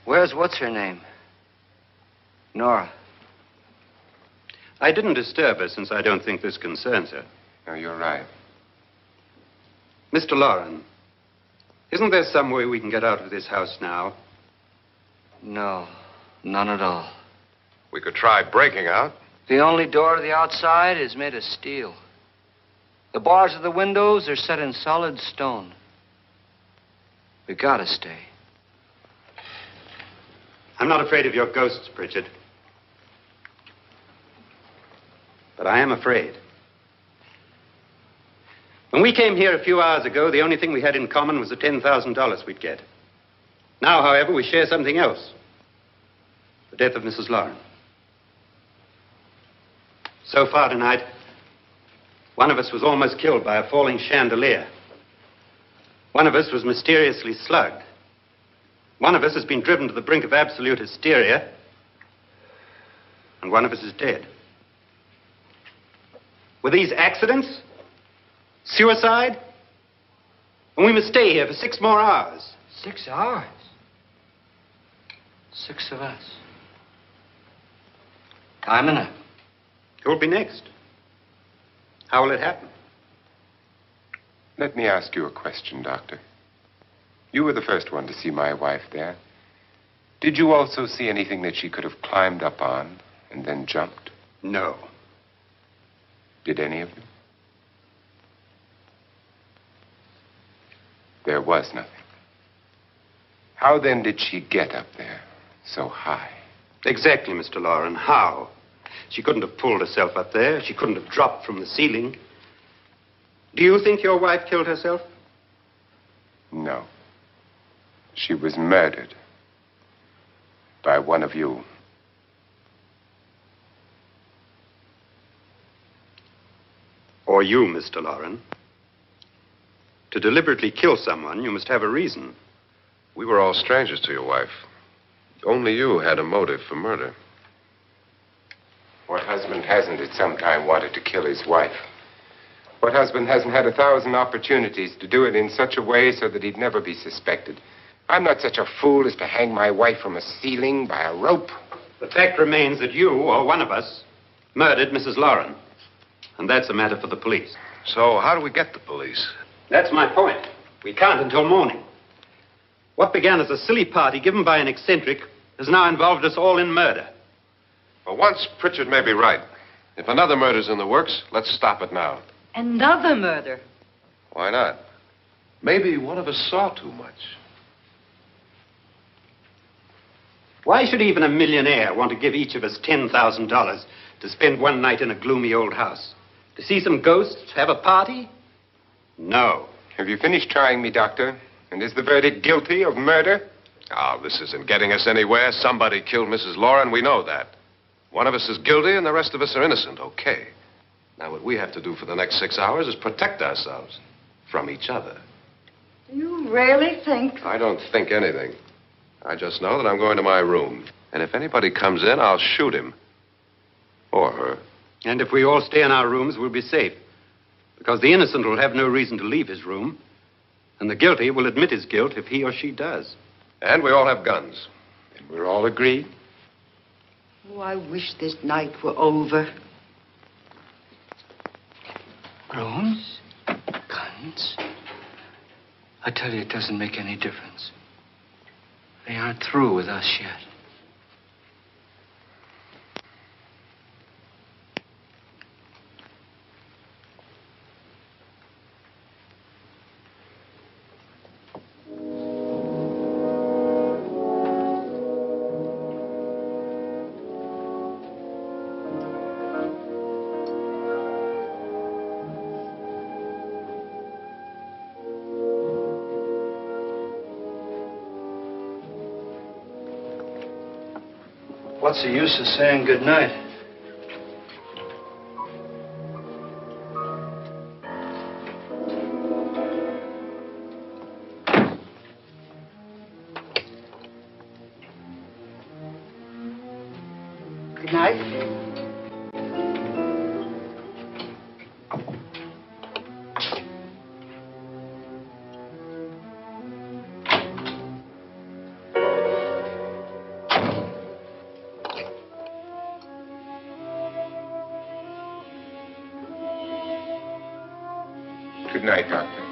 Where's what's-her-name? Nora. I didn't disturb her since I don't think this concerns her. No, you're right. Mr. Loren, isn't there some way we can get out of this house now? No, none at all. We could try breaking out. The only door to the outside is made of steel. The bars of the windows are set in solid stone. We gotta stay. I'm not afraid of your ghosts, Pritchard. But I am afraid When we came here a few hours ago, the only thing we had in common was the $10,000 we'd get. Now, however, we share something else. The death of Mrs. Lauren. So far tonight, one of us was almost killed by a falling chandelier. One of us was mysteriously slugged. One of us has been driven to the brink of absolute hysteria. And one of us is dead. Were these accidents? Suicide? And we must stay here for 6 more hours. 6 hours? 6 of us. Time enough. Who'll be next? How will it happen? Let me ask you a question, Doctor. You were the first one to see my wife there. Did you also see anything that she could have climbed up on and then jumped? No. Did any of you? There was nothing. How then did she get up there so high? Exactly, Mr. Lauren. How? She couldn't have pulled herself up there. She couldn't have dropped from the ceiling. Do you think your wife killed herself? No. She was murdered by one of you. Or you, Mr. Lauren. To deliberately kill someone, you must have a reason. We were all strangers to your wife. Only you had a motive for murder. What husband hasn't at some time wanted to kill his wife? What husband hasn't had 1,000 opportunities to do it in such a way so that he'd never be suspected? I'm not such a fool as to hang my wife from a ceiling by a rope. The fact remains that you, or one of us, murdered Mrs. Lauren. And that's a matter for the police. So how do we get the police? That's my point. We can't until morning. What began as a silly party given by an eccentric has now involved us all in murder. For once, Pritchard may be right. If another murder's in the works, let's stop it now. Another murder? Why not? Maybe one of us saw too much. Why should even a millionaire want to give each of us $10,000 to spend one night in a gloomy old house? To see some ghosts, have a party? No. Have you finished trying me, Doctor? And is the verdict guilty of murder? Oh, this isn't getting us anywhere. Somebody killed Mrs. Lauren. We know that. One of us is guilty and the rest of us are innocent. Okay. Now, what we have to do for the next 6 hours is protect ourselves from each other. You really think? I don't think anything. I just know that I'm going to my room. And if anybody comes in, I'll shoot him. Or her. And if we all stay in our rooms, we'll be safe. Because the innocent will have no reason to leave his room. And the guilty will admit his guilt if he or she does. And we all have guns. And we're all agreed? Oh, I wish this night were over. Rooms? Guns? I tell you, it doesn't make any difference. They aren't through with us yet. What's the use of saying good night? Good night. Good night, Doctor.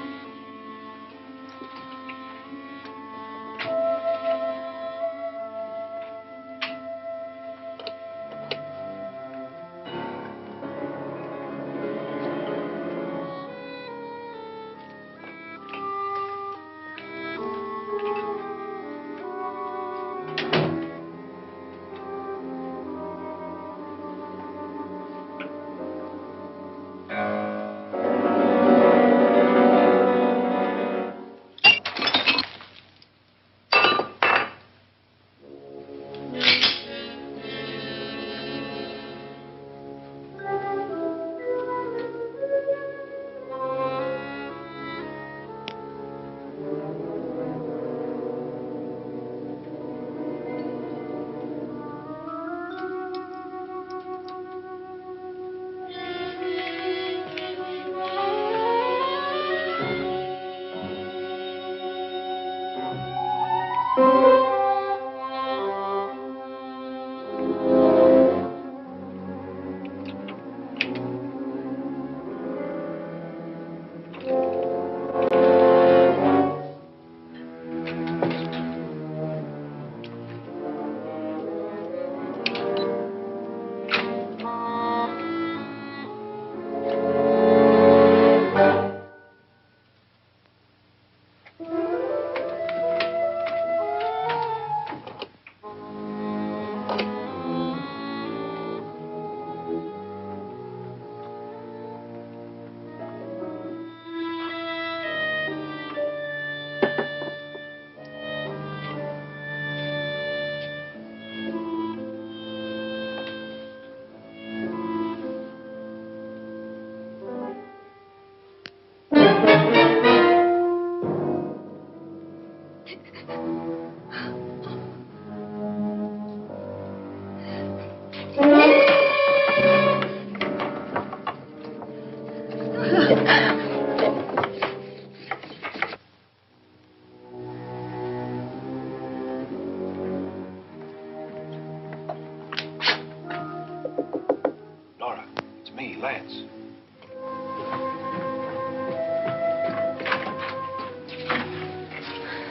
Nora, it's me, Lance.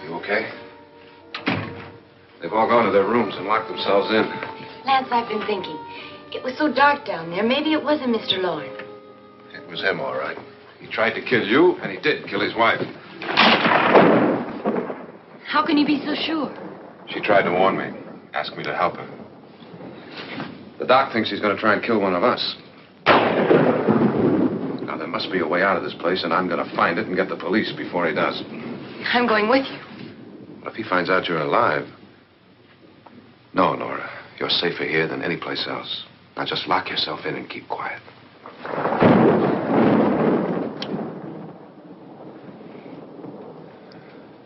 You okay? They've all gone to their rooms and locked themselves in. Lance, I've been thinking. It was so dark down there. Maybe it wasn't Mr. Lorne. It was him, all right. He tried to kill you, and he did kill his wife. How can you be so sure? She tried to warn me, asked me to help her. The doc thinks he's going to try and kill one of us. Now, there must be a way out of this place, and I'm going to find it and get the police before he does. I'm going with you. What if he finds out you're alive? No, Nora. You're safer here than any place else. Now just lock yourself in and keep quiet.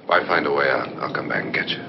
If I find a way out, I'll come back and get you.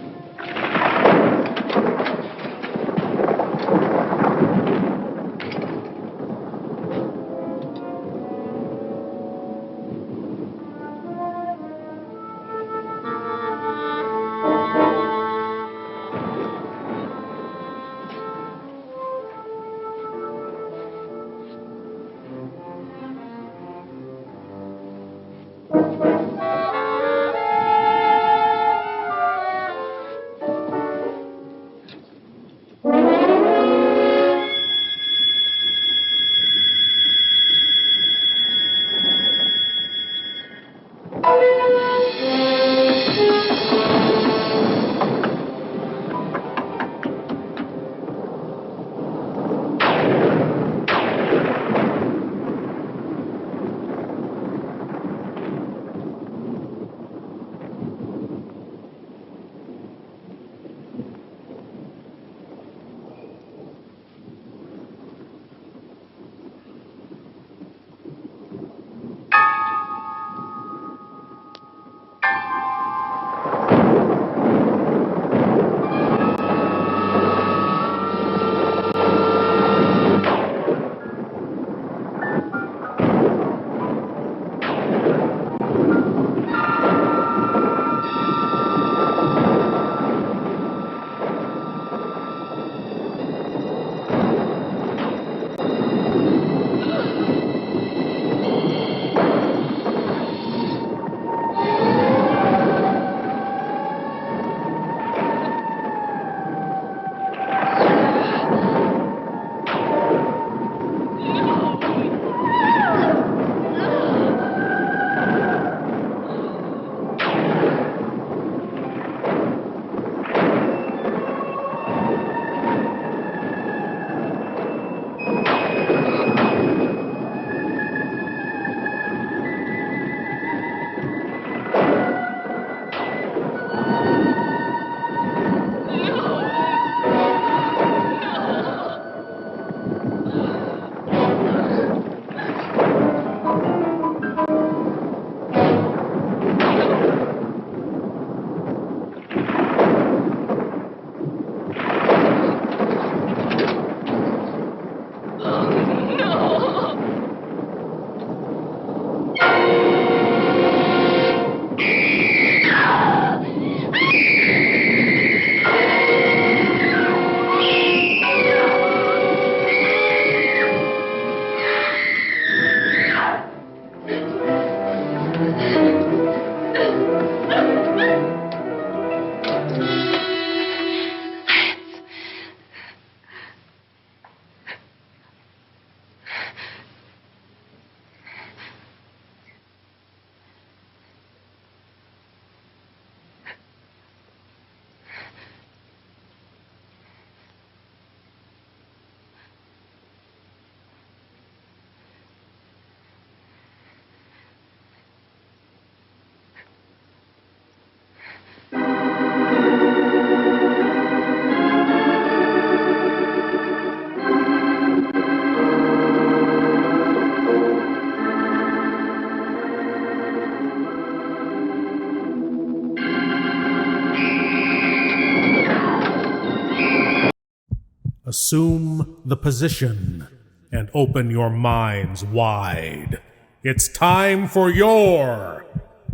assume the position, and open your minds wide. It's time for your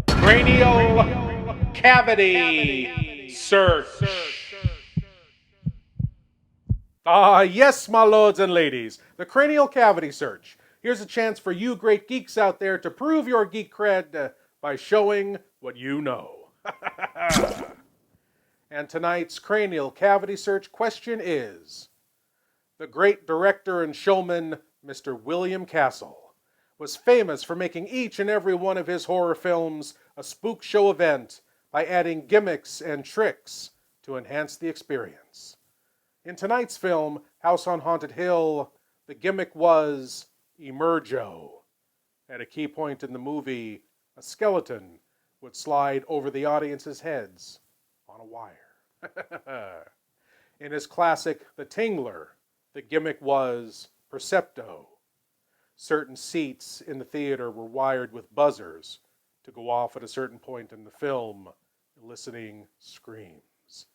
cranial cavity search. Yes, my lords and ladies, the cranial cavity search. Here's a chance for you great geeks out there to prove your geek cred by showing what you know. And tonight's cranial cavity search question is, the great director and showman, Mr. William Castle, was famous for making each and every one of his horror films a spook show event by adding gimmicks and tricks to enhance the experience. In tonight's film, House on Haunted Hill, the gimmick was Emergo. At a key point in the movie, a skeleton would slide over the audience's heads on a wire. In his classic The Tingler, the gimmick was Percepto. Certain seats in the theater were wired with buzzers to go off at a certain point in the film, eliciting screams.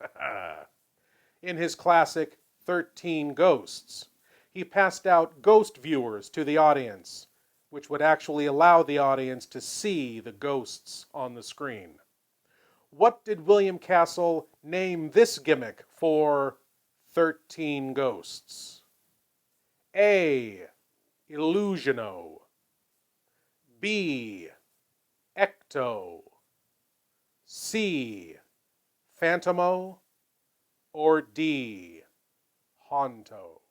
In his classic 13 Ghosts, he passed out ghost viewers to the audience, which would actually allow the audience to see the ghosts on the screen. What did William Castle name this gimmick for 13 Ghosts? A. Illusiono. B. Ecto. C. Phantomo. Or D. Honto.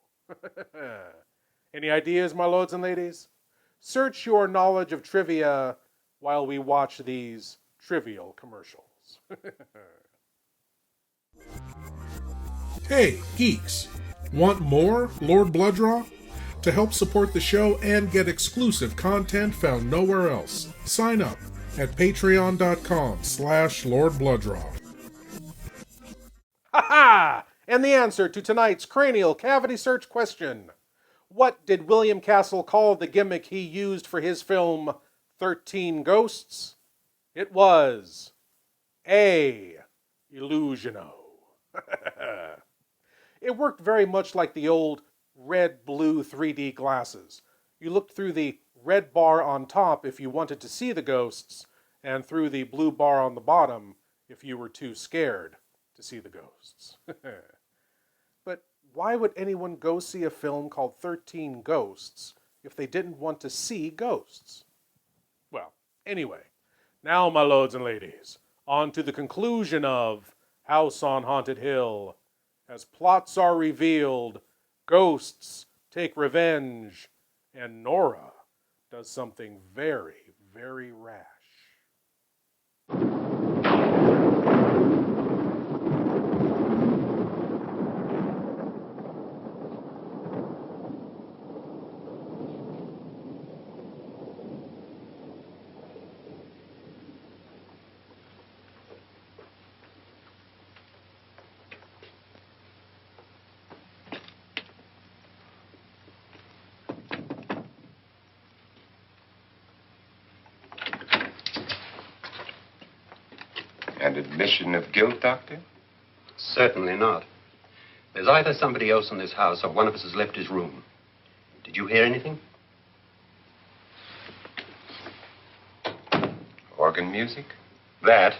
Any ideas, my lords and ladies? Search your knowledge of trivia while we watch these trivial commercials. Hey, geeks! Want more Lord Blood-Rah? To help support the show and get exclusive content found nowhere else, sign up at patreon.com/Lord Blood-Rah. Ha ha! And the answer to tonight's cranial cavity search question. What did William Castle call the gimmick he used for his film 13 Ghosts? It was A. Illusiono. It worked very much like the old red-blue 3D glasses. You looked through the red bar on top if you wanted to see the ghosts, and through the blue bar on the bottom if you were too scared to see the ghosts. But why would anyone go see a film called 13 Ghosts if they didn't want to see ghosts? Well, anyway, now, my lords and ladies, on to the conclusion of House on Haunted Hill. As plots are revealed, ghosts take revenge, and Nora does something very, very rash. An admission of guilt, Doctor? Certainly not. There's either somebody else in this house or one of us has left his room. Did you hear anything? Organ music? That,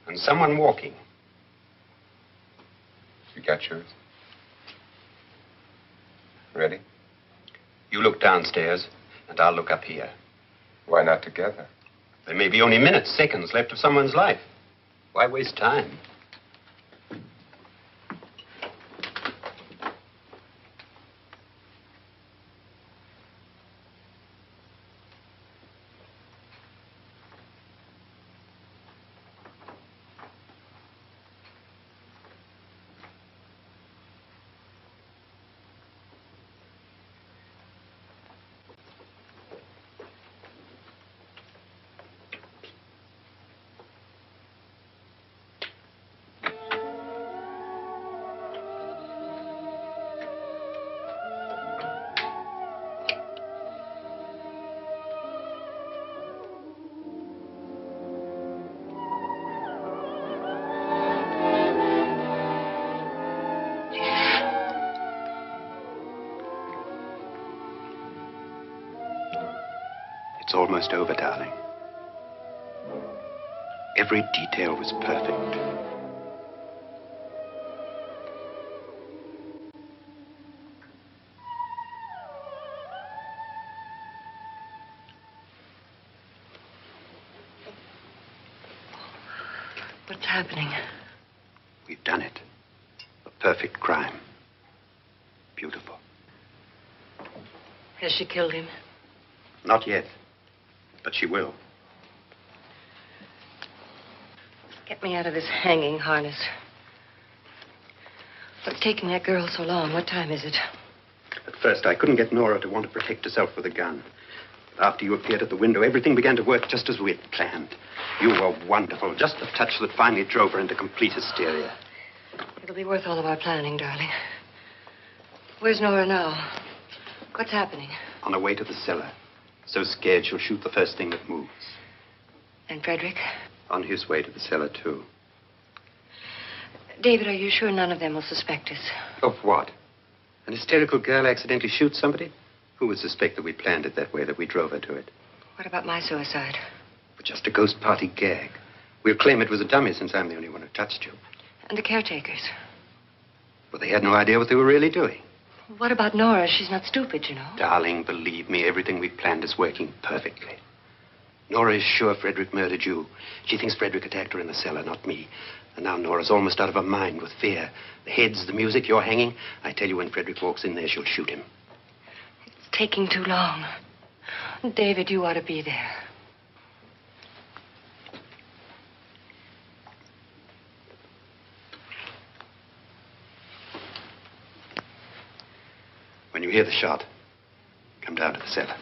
and someone walking. You got yours? Ready? You look downstairs, and I'll look up here. Why not together? There may be only minutes, seconds left of someone's life. Why waste time? It's almost over, darling. Every detail was perfect. What's happening? We've done it. A perfect crime. Beautiful. Has she killed him? Not yet. But she will. Get me out of this hanging harness. What's taking that girl so long? What time is it? At first, I couldn't get Nora to want to protect herself with a gun. But after you appeared at the window, everything began to work just as we had planned. You were wonderful. Just the touch that finally drove her into complete hysteria. It'll be worth all of our planning, darling. Where's Nora now? What's happening? On her way to the cellar. So scared she'll shoot the first thing that moves. And Frederick? On his way to the cellar, too. David, are you sure none of them will suspect us? Of what? An hysterical girl accidentally shoots somebody? Who would suspect that we planned it that way, that we drove her to it? What about my suicide? But just a ghost party gag. We'll claim it was a dummy since I'm the only one who touched you. And the caretakers? But they had no idea what they were really doing. What about Nora? She's not stupid, you know. Darling, believe me, everything we planned is working perfectly. Nora is sure Frederick murdered you. She thinks Frederick attacked her in the cellar, not me. And now Nora's almost out of her mind with fear. The heads, the music, you're hanging. I tell you, when Frederick walks in there, she'll shoot him. It's taking too long. David, you ought to be there. When you hear the shot, come down to the cellar.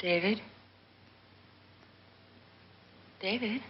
David? David?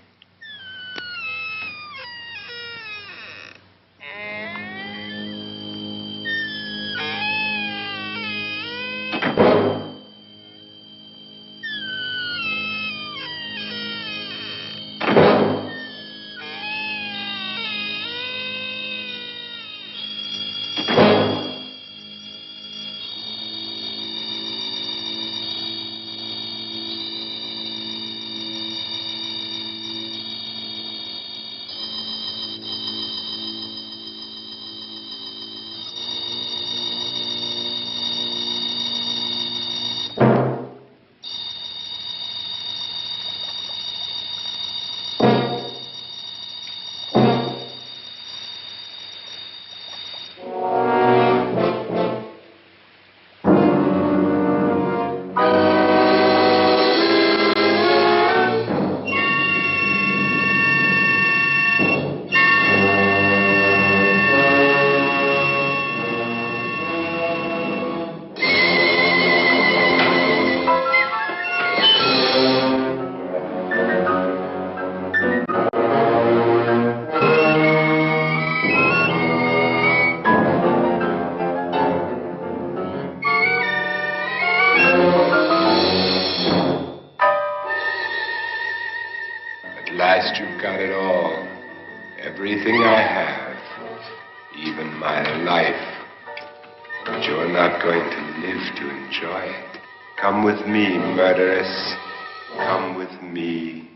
last, you've got it all. Everything I have. Even my life. But you're not going to live to enjoy it. Come with me, murderess. Come with me.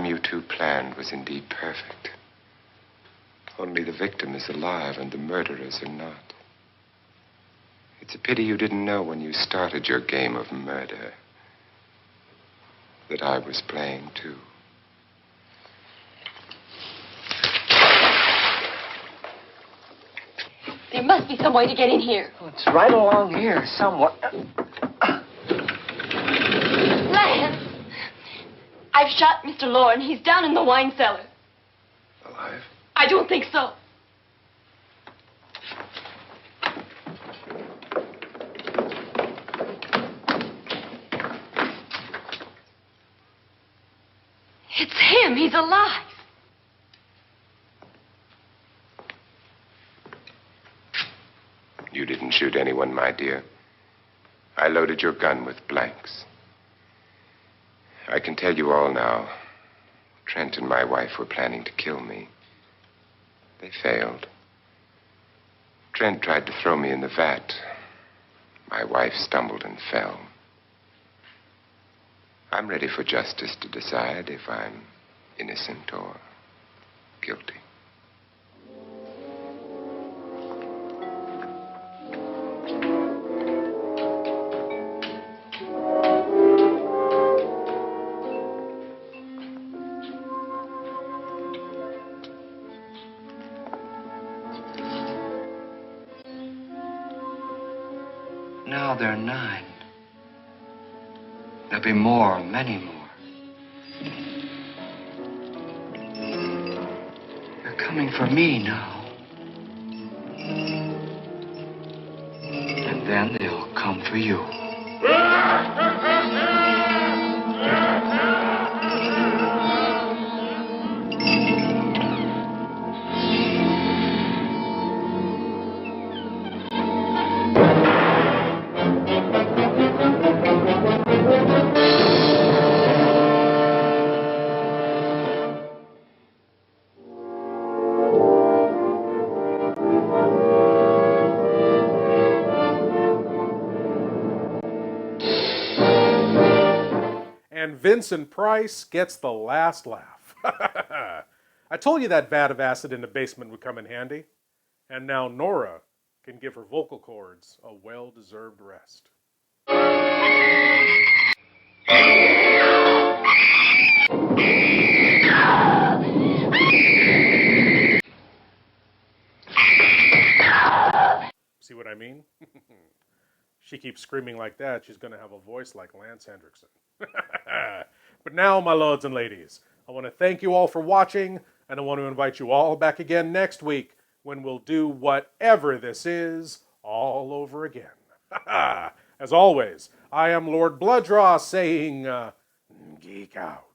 You two planned was indeed perfect. Only the victim is alive and the murderers are not. It's a pity you didn't know when you started your game of murder that I was playing too. There must be some way to get in here. Oh, it's right along here somewhere. Lance! I've shot Mr. Loren. He's down in the wine cellar. Alive? I don't think so. It's him. He's alive. You didn't shoot anyone, my dear. I loaded your gun with blanks. I can tell you all now. Trent and my wife were planning to kill me. They failed. Trent tried to throw me in the vat. My wife stumbled and fell. I'm ready for justice to decide if I'm innocent or guilty. Now there are 9. There'll be more, many more. They're coming for me now. And then they'll come for you. Vincent Price gets the last laugh. I told you that vat of acid in the basement would come in handy. And now Nora can give her vocal cords a well-deserved rest. See what I mean? She keeps screaming like that, she's going to have a voice like Lance Hendrickson. But now, my lords and ladies, I want to thank you all for watching, and I want to invite you all back again next week when we'll do whatever this is all over again. As always, I am Lord Blood-Rah saying, geek out.